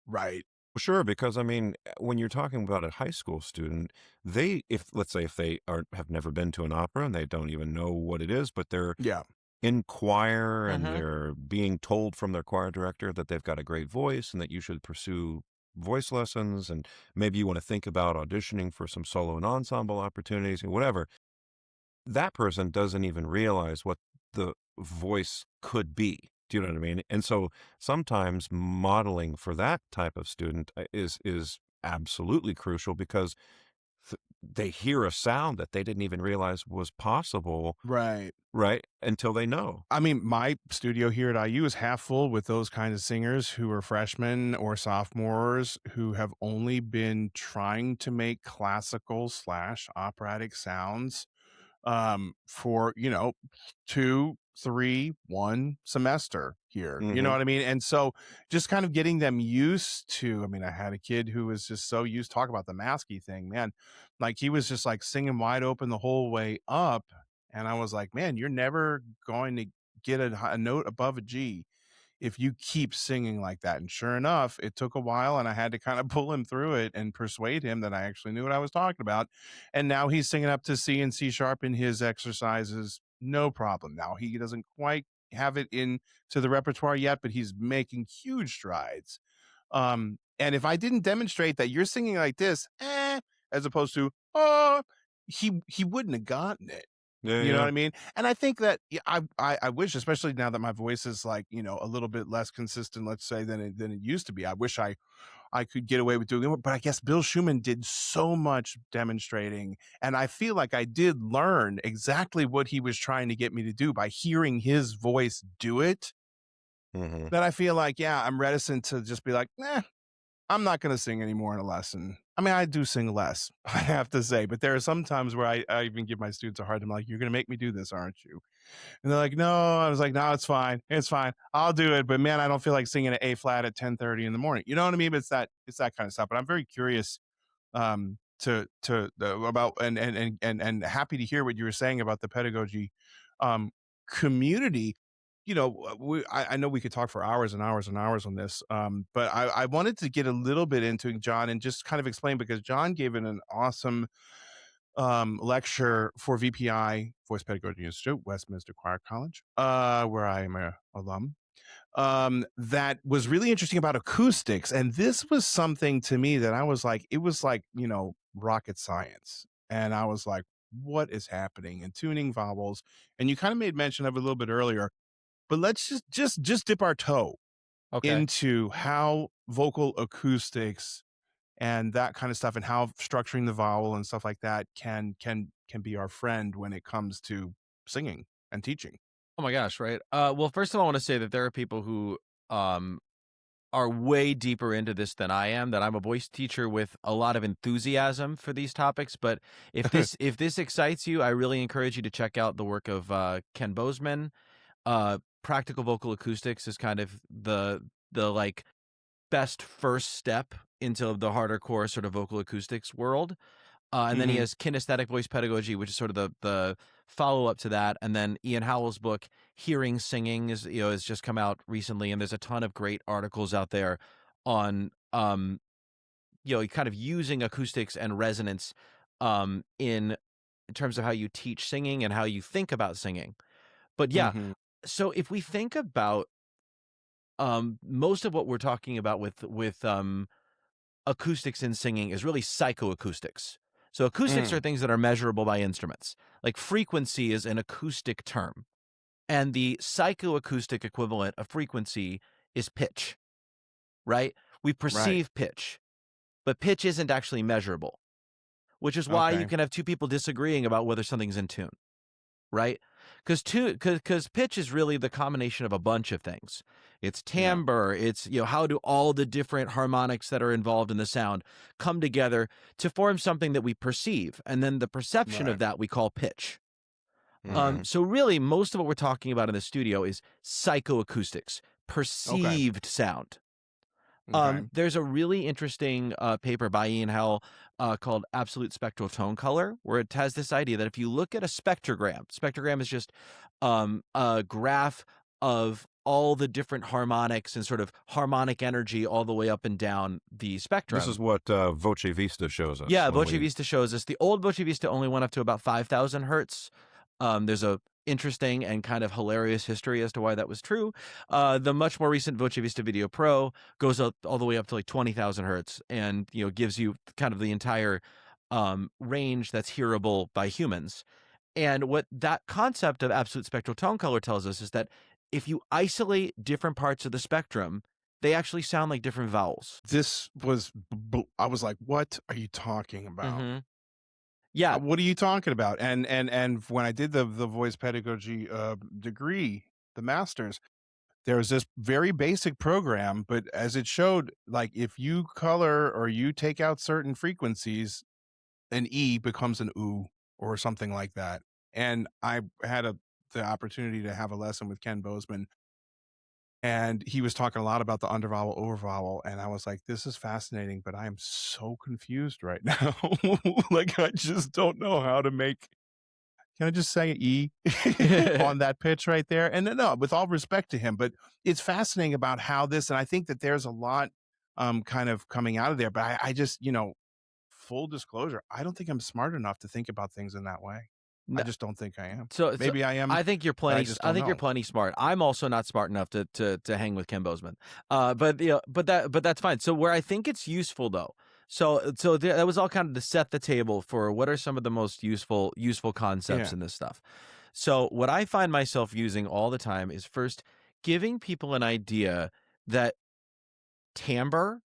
right? Sure, because I mean, when you're talking about a high school student, if let's say if they have never been to an opera and they don't even know what it is, but they're Yeah. in choir and Mhm. they're being told from their choir director that they've got a great voice and that you should pursue voice lessons and maybe you want to think about auditioning for some solo and ensemble opportunities and whatever. That person doesn't even realize what the voice could be. Do you know what I mean? And so sometimes modeling for that type of student is absolutely crucial because they hear a sound that they didn't even realize was possible, Right. right? Until they know. I mean, my studio here at IU is half full with those kinds of singers who are freshmen or sophomores who have only been trying to make classical slash operatic sounds for 2, 3, 1 semester here. You know Hmm. what I mean? And so just kind of getting them used to, I mean, I had a kid who was just so used, talk about the masky thing, man. Like he was just like singing wide open the whole way up. And I was like, man, you're never going to get a note above a G if you keep singing like that. And sure enough, it took a while and I had to kind of pull him through it and persuade him that I actually knew what I was talking about. And now he's singing up to C and C sharp in his exercises. No problem. Now he doesn't quite have it into the repertoire yet, but he's making huge strides. And if I didn't demonstrate that you're singing like this, as opposed to, oh, he wouldn't have gotten it. Yeah, You know what yeah. I mean? And I think that I wish, especially now that my voice is like, a little bit less consistent, let's say, than it used to be. I wish I could get away with doing it, but I guess Bill Schumann did so much demonstrating, and I feel like I did learn exactly what he was trying to get me to do by hearing his voice do it. Mhm. that I feel like, yeah, I'm reticent to just be like, I'm not going to sing anymore in a lesson. I mean, I do sing less, I have to say, but there are some times where I even give my students a hard time, like, you're going to make me do this, aren't you? And they're like, no. I was like, no, it's fine. It's fine. I'll do it. But man, I don't feel like singing an A flat at 10:30 in the morning. You know what I mean? But it's that kind of stuff. But I'm very curious about and happy to hear what you were saying about the pedagogy um community. I know we could talk for hours and hours and hours on this, but I wanted to get a little bit into it, John, and just kind of explain, because John gave it an awesome lecture for VPI, Voice Pedagogy Institute, Westminster Choir College, where I am a alum, that was really interesting about acoustics. And this was something to me that I was like, it was like, rocket science. And I was like, what is happening? And tuning vowels. And you kind of made mention of it a little bit earlier, but let's just dip our toe Okay. into how vocal acoustics and that kind of stuff, and how structuring the vowel and stuff like that can be our friend when it comes to singing and teaching. Oh my gosh, right? Well, first of all, I want to say that there are people who um are way deeper into this than I am, that I'm a voice teacher with a lot of enthusiasm for these topics. But if this excites you, I really encourage you to check out the work of Ken Bozeman. Practical vocal acoustics is kind of the like best first step into the harder core sort of vocal acoustics world. And then he Hmm. has kinesthetic voice pedagogy, which is sort of the follow up to that. And then Ian Howell's book, Hearing Singing, has just come out recently, and there's a ton of great articles out there on kind of using acoustics and resonance in terms of how you teach singing and how you think about singing. But yeah, Hmm. so if we think about most of what we're talking about with acoustics in singing is really psychoacoustics. So acoustics are Mm, things that are measurable by instruments. Like frequency is an acoustic term, and the psychoacoustic equivalent of frequency is pitch, right? We right. perceive pitch, but pitch isn't actually measurable, which is why you Okay. can have two people disagreeing about whether something's in tune, right? Because pitch is really the combination of a bunch of things. It's Yeah. timbre. It's how do all the different harmonics that are involved in the sound come together to form something that we perceive, and then the perception of Right. that we call pitch. Okay. Mhm. So really, most of what we're talking about in the studio is psychoacoustics, Okay. perceived sound. Okay. There's a really interesting paper by Ian Howell called Absolute Spectral Tone Color, where it has this idea that if you look at a spectrogram is just a graph of all the different harmonics and sort of harmonic energy all the way up and down the This is spectrum. what Voce Vista shows us Yeah, when Voce we. Vista shows us. The old Voce Vista only went up to about 5,000 hertz. There's a interesting and kind of hilarious history as to why that was true. The much more recent Voce Vista Video Pro goes up all the way up to like 20,000 hertz, and gives you kind of the entire range that's hearable by humans. And what that concept of absolute spectral tone color tells us is that if you isolate different parts of the spectrum, they actually sound like different vowels. This was, I was like, what are you talking about? Mm-hmm. Yeah. What are you talking about? And when I did the voice pedagogy degree, the master's, there was this very basic program, but as it showed, like if you color or you take out certain frequencies, an E becomes an oo or something like that. And I had the opportunity to have a lesson with Ken Bozeman, and he was talking a lot about the undervowel, overvowel, and I was like, "This is fascinating, but I am so confused right now. Like, I just don't know how to make. Can I just say E on that pitch right there?" And no, with all respect to him, but it's fascinating about how this, and I think that there's a lot kind of coming out of there. But I just, full disclosure, I don't think I'm smart enough to think about things in that way. I just don't think I am. So Maybe I am, I think you're but I plenty. just I don't think you're know. plenty smart. I'm also not smart enough to hang with Ken Bozeman. But that's fine. So where I think it's useful though. That was all kind of to set the table for what are some of the most useful concepts Yeah. in this stuff. So what I find myself using all the time is first giving people an idea that timbre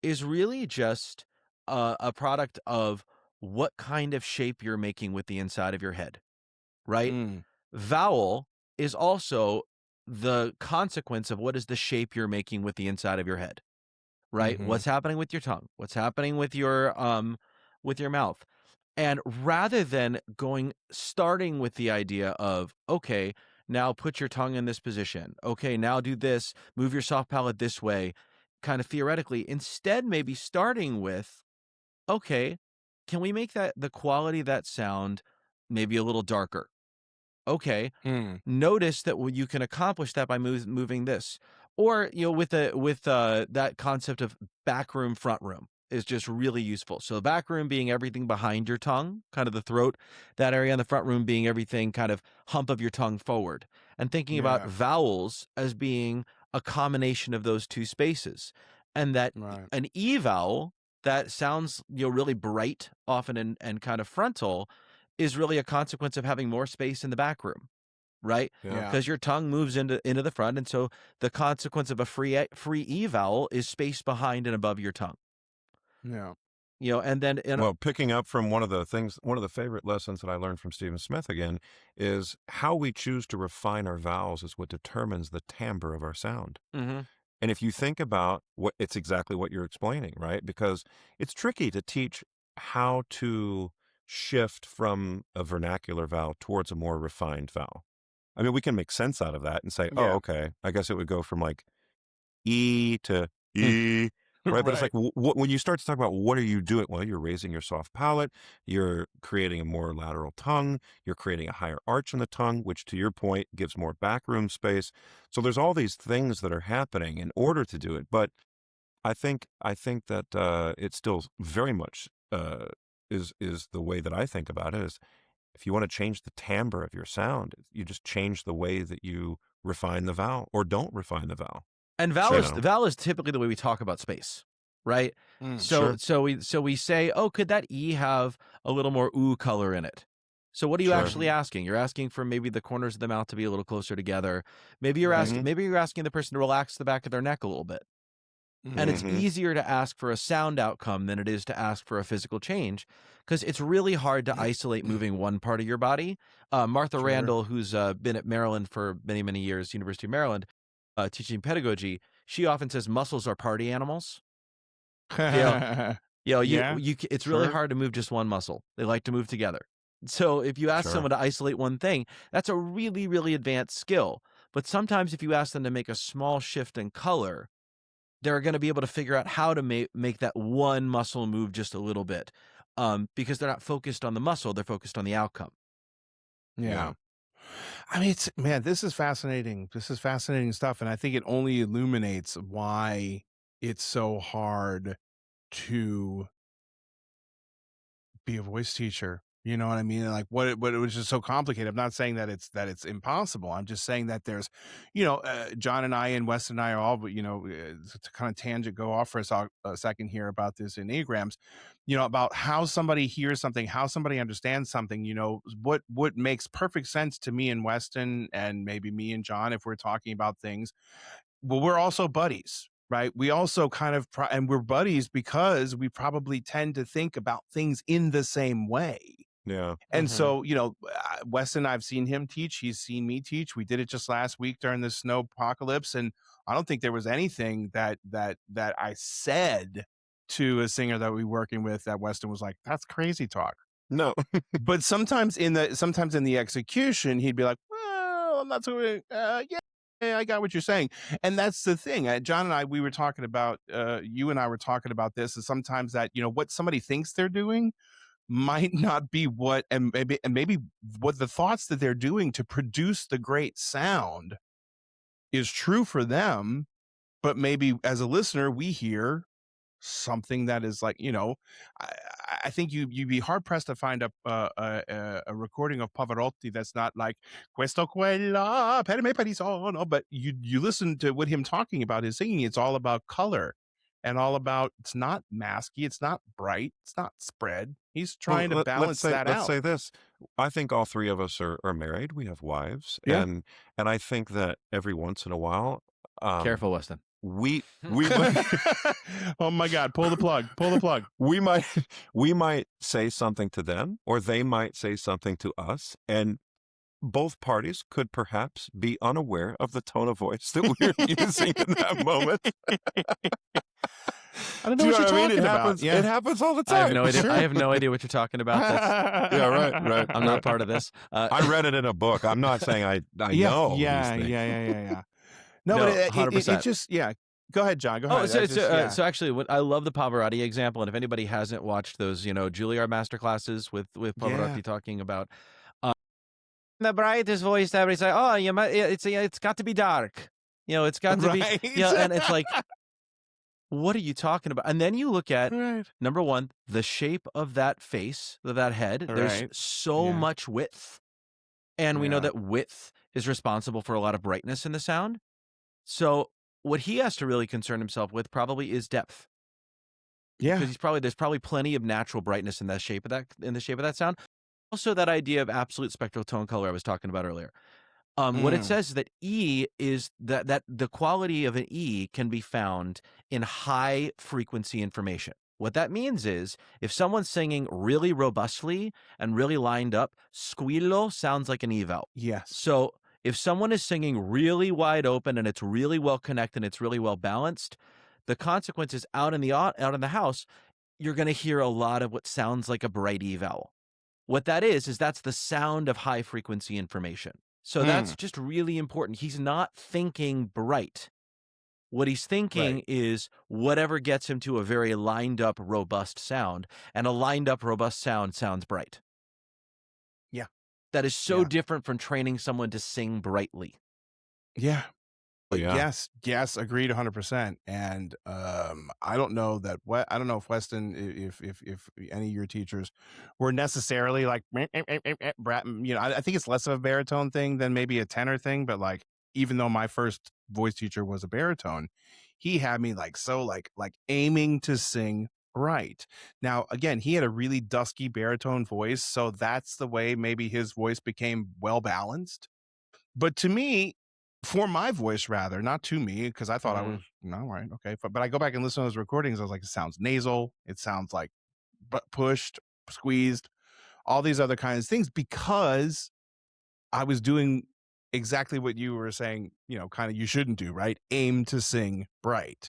is really just a product of what kind of shape you're making with the inside of your head, right? Mm, Vowel is also the consequence of what is the shape you're making with the inside of your head, right? Mhm. What's happening with your tongue? What's happening with your mouth? And rather than starting with the idea of, okay, now put your tongue in this position. Okay, now do this, move your soft palate this way, kind of theoretically, instead maybe starting with, okay, can we make that the quality of that sound maybe a little darker? Okay, Mm. notice that you can accomplish that by moving this, or with that concept of back room, front room is just really useful. So the back room being everything behind your tongue, kind of the throat, that area, and the front room being everything kind of hump of your tongue forward, and thinking about Yeah. vowels as being a combination of those two spaces, and that Right. an e vowel that sounds really bright, often and kind of frontal, is really a consequence of having more space in the back room, right? Yeah. Yeah. Because your tongue moves into the front, and so the consequence of a free e vowel is space behind and above your tongue. Yeah. And then Well, picking up from one of the favorite lessons that I learned from Stephen Smith again is how we choose to refine our vowels is what determines the timbre of our sound. Mhm. And if you think about it's exactly what you're explaining, right? Because it's tricky to teach how to shift from a vernacular vowel towards a more refined vowel. I mean, we can make sense out of that and say, oh, Yeah. okay, I guess it would go from like E to E, right? But it's like when you start to talk about what are you doing? Well, you're raising your soft palate, you're creating a more lateral tongue, you're creating a higher arch in the tongue, which to your point gives more backroom space. So there's all these things that are happening in order to do it. But I think that it still very much is the way that I think about it is if you want to change the timbre of your sound, you just change the way that you refine the vowel or don't refine the vowel. And vowel is typically the way we talk about space, right? Sure. So we say, oh, could that E have a little more ooh color in it? So what are you Sure. actually asking? You're asking for maybe the corners of the mouth to be a little closer together. Maybe you're Mhm. asking the person to relax the back of their neck a little bit. And it's Mhm. easier to ask for a sound outcome than it is to ask for a physical change, because it's really hard to isolate moving one part of your body. Martha Sure. Randall, who's been at Maryland for many, many years, University of Maryland, teaching pedagogy, she often says muscles are party animals. Yeah. It's really Sure. hard to move just one muscle. They like to move together. So if you ask Sure. someone to isolate one thing, that's a really, really advanced skill. But sometimes if you ask them to make a small shift in color, they're going to be able to figure out how to make that one muscle move just a little bit, because they're not focused on the muscle, they're focused on the outcome. Yeah. I mean, this is fascinating. This is fascinating stuff. And I think it only illuminates why it's so hard to be a voice teacher. You know what I mean? Like what it was just so complicated. I'm not saying that it's impossible. I'm just saying that there's, John and I and Wes and I are all, to kind of tangent go off for a second here about this Enneagrams, about how somebody hears something, how somebody understands something, what makes perfect sense to me and Weston and maybe me and John, if we're talking about things. Well, we're also buddies, right? We also kind of, and we're buddies because we probably tend to think about things in the same way. Yeah. And so, Weston, I've seen him teach. He's seen me teach. We did it just last week during the snow apocalypse. And I don't think there was anything that I said to a singer that we were working with that Weston was like, that's crazy talk. No. But sometimes in the execution, he'd be like, well, I'm not so, yeah, I got what you're saying. And that's the thing. John and I, we were talking about, you and I were talking about this, is sometimes that, what somebody thinks they're doing might not be what, and maybe what the thoughts that they're doing to produce the great sound is true for them. But maybe as a listener, we hear something that is like, I think you'd be hard pressed to find a recording of Pavarotti that's not like questo quella per me parisono, but you listen to what him talking about his singing. It's all about color and all about, it's not masky, it's not bright, it's not spread. He's trying to balance that out. Let's say this. I think all three of us are married. We have wives. Yeah. And I think that every once in a while, Careful, Weston. we Oh my God, pull the plug. we might say something to them, or they might say something to us, and both parties could perhaps be unaware of the tone of voice that we're using in that moment. I don't know Do you what you're I mean? talking It about. happens. Yeah. It happens all the I time. have no idea. Sure. I have no idea what you're talking about. That's, Yeah, right. I'm not part of this. I read it in a book. I'm not saying I Yeah, know yeah, these things. yeah. No, No, but it 100%. just Go ahead, John. Go ahead. So actually, I love the Pavarotti example, and if anybody hasn't watched those, Juilliard masterclasses with Pavarotti talking about the brightest voice ever, he's like, oh, it's got to be dark, it's got to be, and it's like, what are you talking about? And then you look at number one, the shape of that face, of that head. There's so much width, and we know that width is responsible for a lot of brightness in the sound. So what he has to really concern himself with probably is depth. Yeah. Because there's probably plenty of natural brightness in the shape of that sound. Also, that idea of absolute spectral tone color I was talking about earlier. What it says is that E is that the quality of an E can be found in high frequency information. What that means is if someone's singing really robustly and really lined up, squillo sounds like an eval. Yes. So if someone is singing really wide open and it's really well connected and it's really well balanced, the consequences out in the house, you're going to hear a lot of what sounds like a bright eval. What that is that's the sound of high frequency information. So that's just really important. He's not thinking bright. What he's thinking is whatever gets him to a very lined up, robust sound, and a lined up, robust sound sounds bright. Yeah. That is so different from training someone to sing brightly. Yeah. Yeah. Yes, agreed 100%. And I don't know if Weston, if any of your teachers were necessarily like, I think it's less of a baritone thing than maybe a tenor thing. But like, even though my first voice teacher was a baritone, he had me like aiming to sing right. Now, again, he had a really dusky baritone voice, so that's the way maybe his voice became well balanced. But to me, for my voice, rather, not to me, because I thought I was, no, right, okay. But I go back and listen to those recordings, I was like, it sounds nasal, it sounds like pushed, squeezed, all these other kinds of things, because I was doing exactly what you were saying, kind of you shouldn't do, right? Aim to sing bright.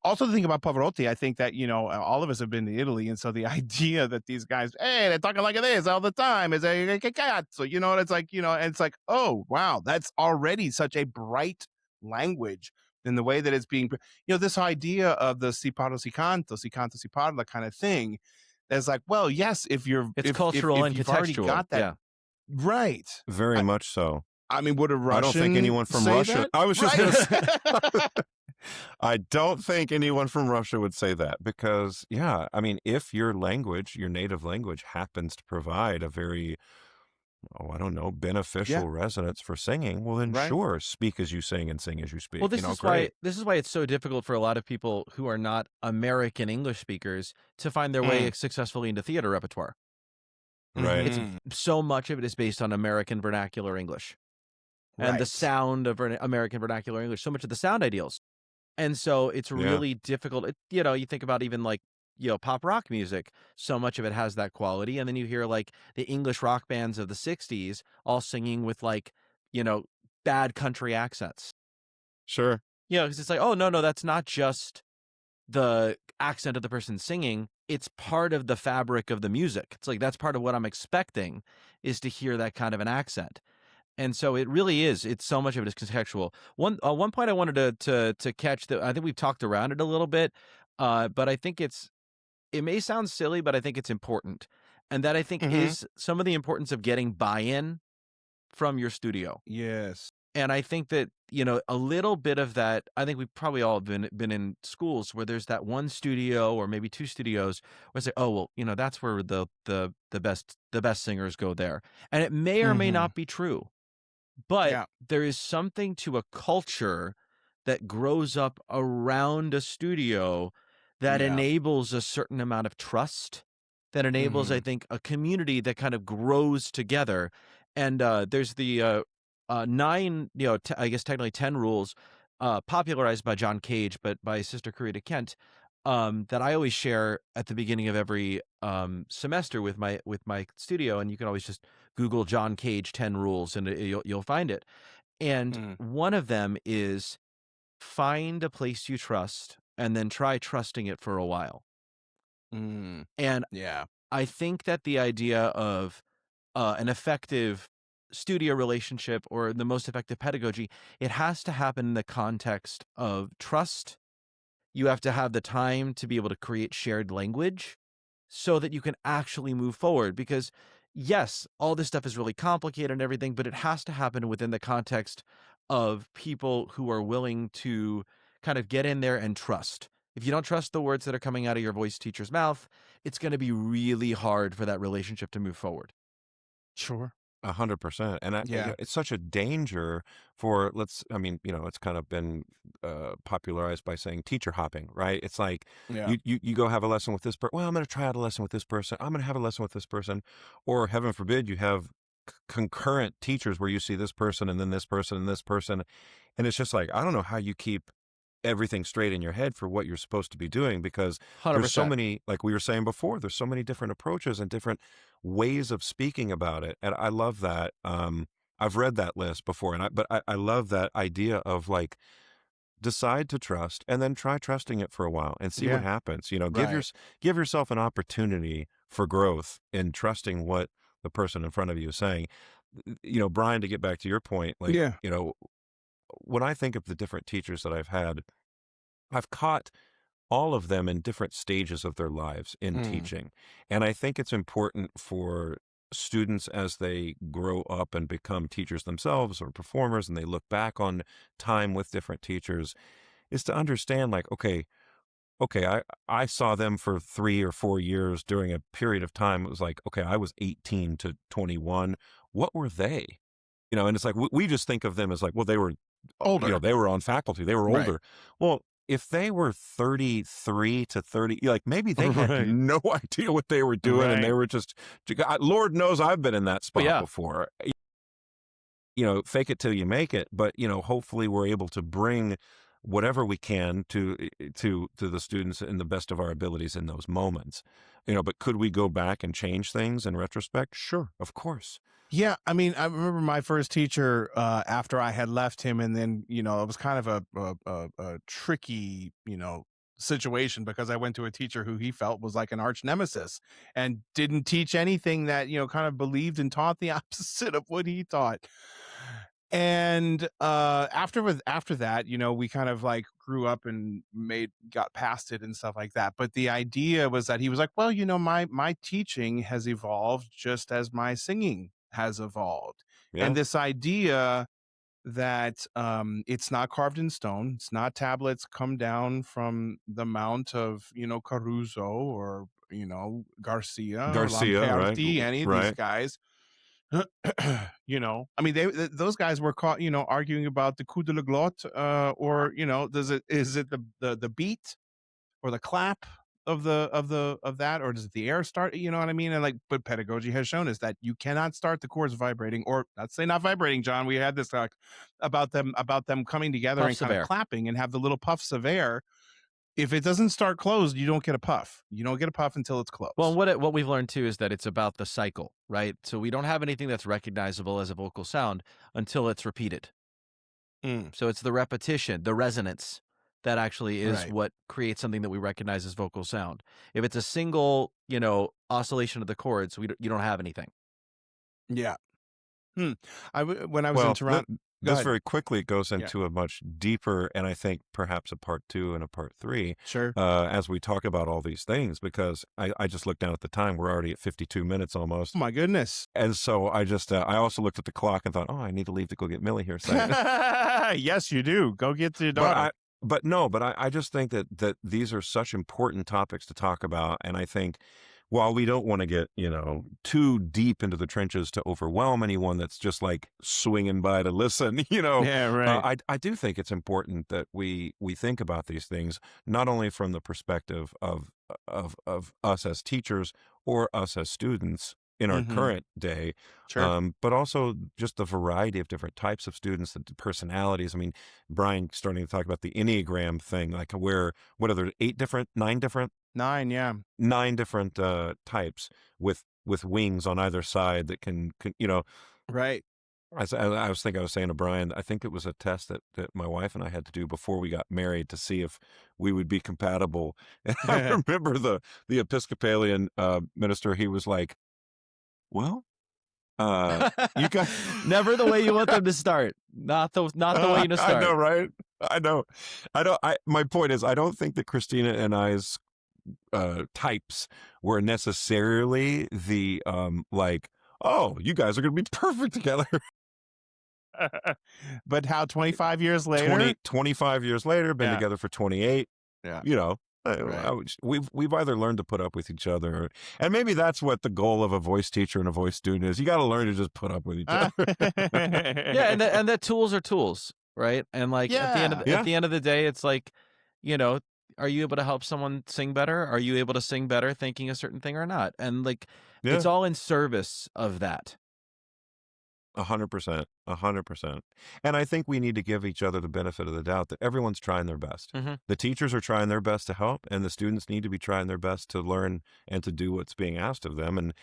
Also, the thing about Pavarotti, I think that, all of us have been to Italy. And so the idea that these guys, hey, they're talking like this all the time is a cazzo, and it's like, and it's like, oh, wow, that's already such a bright language in the way that it's being, this idea of the si parlo si canto, si parla kind of thing. That's like, well, yes, it's cultural and you've already contextual. got that. Right. Very much so. I mean, would a Russian I don't think anyone from say Russia. that? I was just Right. going to say. I don't think anyone from Russia would say that because, I mean, if your native language happens to provide a very, beneficial resonance for singing, well, then sure, speak as you sing and sing as you speak. Well, this is why it's so difficult for a lot of people who are not American English speakers to find their way successfully into theater repertoire. Right. So much of it is based on American vernacular English and the sound of American vernacular English, so much of the sound ideals. And so it's really difficult. You think about even like, pop rock music, so much of it has that quality. And then you hear like the English rock bands of the 60s all singing with like, bad country accents. Sure. Because it's like, oh, no, that's not just the accent of the person singing. It's part of the fabric of the music. It's like, that's part of what I'm expecting is to hear that kind of an accent. And so it really is. It's so much of it is contextual. One point I wanted to catch that I think we've talked around it a little bit, but I think it may sound silly, but I think it's important, and that I think is some of the importance of getting buy-in from your studio. Yes. And I think that a little bit of that. I think we've probably all been in schools where there's that one studio or maybe two studios where it's like, oh well, that's where the best singers go there, and it may or may not be true. But there is something to a culture that grows up around a studio that enables a certain amount of trust, that enables, I think, a community that kind of grows together. And there's the 9, I guess technically 10 rules popularized by John Cage, but by Sister Corita Kent, that I always share at the beginning of every semester with my studio, and you can always just Google John Cage 10 rules, and you'll find it. And one of them is find a place you trust, and then try trusting it for a while. And Yeah. I think that the idea of an effective studio relationship or the most effective pedagogy, it has to happen in the context of trust. You have to have the time to be able to create shared language so that you can actually move forward. Because, yes, all this stuff is really complicated and everything, but it has to happen within the context of people who are willing to kind of get in there and trust. If you don't trust the words that are coming out of your voice teacher's mouth, it's going to be really hard for that relationship to move forward. Sure. 100%. And Yeah. it's such a danger for, it's kind of been popularized by saying teacher hopping, right? It's like Yeah. you go have a lesson with this person. Well, I'm going to try out a lesson with this person. I'm going to have a lesson with this person. Or heaven forbid, you have concurrent teachers where you see this person and then this person and this person. And it's just like, I don't know how you keep everything straight in your head for what you're supposed to be doing, because 100%. there's so many, like we were saying before, there's so many different approaches and different ways of speaking about it. And I love that. I've read that list before, but I love that idea of like, decide to trust and then try trusting it for a while and see what happens. Give yourself an opportunity for growth in trusting what the person in front of you is saying. Brian, to get back to your point, like, when I think of the different teachers that I've had, I've caught all of them in different stages of their lives in teaching. And I think it's important for students as they grow up and become teachers themselves or performers, and they look back on time with different teachers, is to understand like, okay, I saw them for 3 or 4 years during a period of time. It was like, okay, I was 18 to 21. What were they? And it's like, we just think of them as like, well, they were Older. they were on faculty. They were Right. older. Well, if they were 33 to 30, like maybe they had Right. no idea what they were doing, and they were just, Lord knows I've been in that spot before. Fake it till you make it. But, hopefully we're able to bring whatever we can to the students in the best of our abilities in those moments. But could we go back and change things in retrospect? Sure, of course. Yeah, I mean, I remember my first teacher after I had left him, and then it was kind of a tricky situation, because I went to a teacher who he felt was like an arch nemesis and didn't teach anything that kind of believed and taught the opposite of what he taught. And after that, we kind of like grew up and got past it and stuff like that. But the idea was that he was like, well, my teaching has evolved just as my singing has evolved. Yeah. And this idea that it's not carved in stone, it's not tablets come down from the mount of Caruso or Garcia, or right? any of these guys. I mean, those guys were caught, arguing about the coup de la glotte, or is it the beat or the clap of that, or does it the air start? You know what I mean? And like, but pedagogy has shown us that you cannot start the chords vibrating, or let's say not vibrating. John, we had this talk about them coming together Puffs and kind of of air. clapping and have the little puffs of air. If it doesn't start closed, you don't get a puff. You don't get a puff until it's closed. Well, what we've learned too is that it's about the cycle, right? So we don't have anything that's recognizable as a vocal sound until it's repeated. So it's the repetition, the resonance, that actually is Right. what creates something that we recognize as vocal sound. If it's a single, oscillation of the chords, you don't have anything. Yeah. When I was in Toronto. Go This ahead. very quickly goes Yeah. into a much deeper, and I think perhaps a part 2 and a part 3, Sure. as we talk about all these things, because I just looked down at the time. We're already at 52 minutes almost. Oh my goodness. And so I just, I also looked at the clock and thought, oh, I need to leave to go get Millie here a second. Yes, you do. Go get your daughter. But I just think that these are such important topics to talk about. And I think while we don't want to get, too deep into the trenches to overwhelm anyone that's just like swinging by to listen, Yeah, right. I do think it's important that we think about these things, not only from the perspective of us as teachers or us as students, in our Mhm. current day. Sure. But also just the variety of different types of students, the personalities. I mean, Brian starting to talk about the Enneagram thing, like where, what are there, 9, yeah. 9 different types with wings on either side that can Right. I was saying to Brian, I think it was a test that my wife and I had to do before we got married to see if we would be compatible. And I remember the Episcopalian minister, he was like, well, you guys. Never the way you want them to start. Not the way you to I start. know, right? I know. My point is, I don't think that Christina and I's types were necessarily the like, oh, you guys are going to be perfect together. But how 25 years later? 25 years later, been Yeah. together for 28. Yeah. You know, Right. we've either learned to put up with each other, and maybe that's what the goal of a voice teacher and a voice student is. You got to learn to just put up with each other. Yeah, and that tools are tools, right? And like at the end of the day, it's like, are you able to help someone sing better? Are you able to sing better thinking a certain thing or not? And like, it's all in service of that. 100%, 100%. And I think we need to give each other the benefit of the doubt that everyone's trying their best. Mm-hmm. The teachers are trying their best to help, and the students need to be trying their best to learn and to do what's being asked of them. And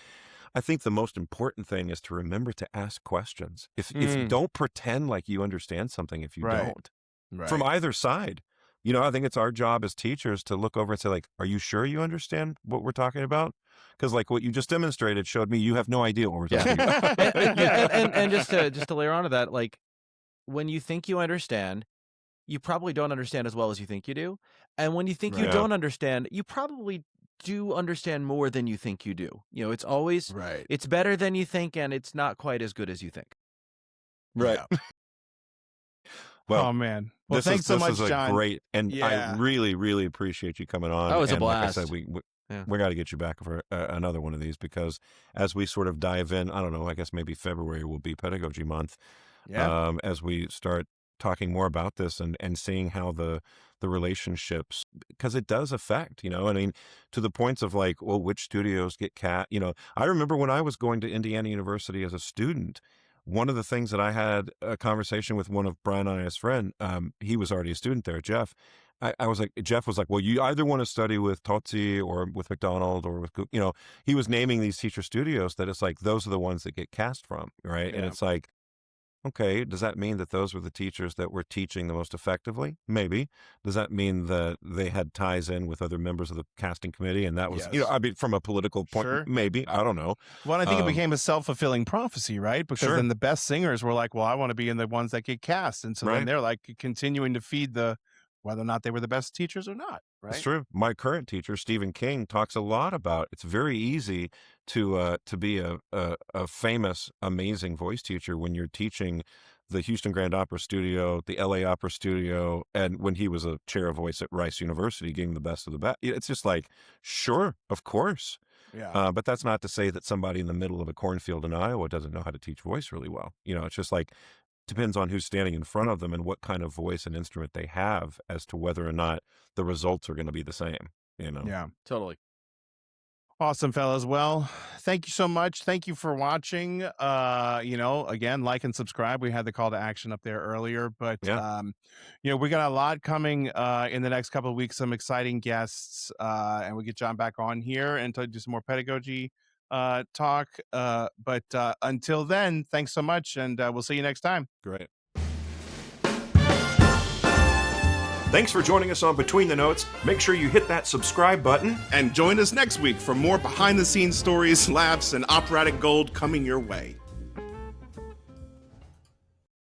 I think the most important thing is to remember to ask questions. If don't pretend like you understand something if you don't. Right. From either side. I think it's our job as teachers to look over and say, like, are you sure you understand what we're talking about? Because like what you just demonstrated showed me you have no idea what we're talking about. and just to layer onto that, like, when you think you understand, you probably don't understand as well as you think you do. And when you think you don't understand, you probably do understand more than you think you do. It's always it's better than you think, and it's not quite as good as you think. Right. Yeah. Well, oh man. Well, thanks so much, John. Great, and I really, really appreciate you coming on. That was a blast. Like I said, we got to get you back for another one of these, because as we sort of dive in, I don't know, I guess maybe February will be pedagogy month. Yeah. As we start talking more about this and seeing how the relationships, because it does affect, I mean, to the points of like, well, which studios get I remember when I was going to Indiana University as a student, one of the things that I had a conversation with one of Brian and I's friend, he was already a student there, Jeff. I was like, Jeff was like, well, you either want to study with Totsi or with McDonald or with, he was naming these teacher studios that it's like, those are the ones that get cast from, right? Yeah. And it's like, okay, does that mean that those were the teachers that were teaching the most effectively? Maybe. Does that mean that they had ties in with other members of the casting committee? And that was, I mean, from a political point, maybe. I don't know. Well, I think it became a self-fulfilling prophecy, right? Because then the best singers were like, well, I want to be in the ones that get cast. And so then they're like continuing to feed whether or not they were the best teachers or not, right? That's true. My current teacher, Stephen King, talks a lot about it's very easy to be a famous, amazing voice teacher when you're teaching the Houston Grand Opera Studio, the LA Opera Studio, and when he was a chair of voice at Rice University, getting the best of the best. It's just like, sure, of course. Yeah. But that's not to say that somebody in the middle of a cornfield in Iowa doesn't know how to teach voice really well. It's just like, depends on who's standing in front of them and what kind of voice and instrument they have as to whether or not the results are going to be the same, Yeah. Totally. Awesome, fellas. Well, thank you so much. Thank you for watching. Again, like and subscribe. We had the call to action up there earlier, but we got a lot coming in the next couple of weeks, some exciting guests, and we'll get John back on here and to do some more pedagogy talk. But until then, thanks so much, and we'll see you next time. Great. Thanks for joining us on Between the Notes. Make sure you hit that subscribe button. And join us next week for more behind-the-scenes stories, laughs, and operatic gold coming your way.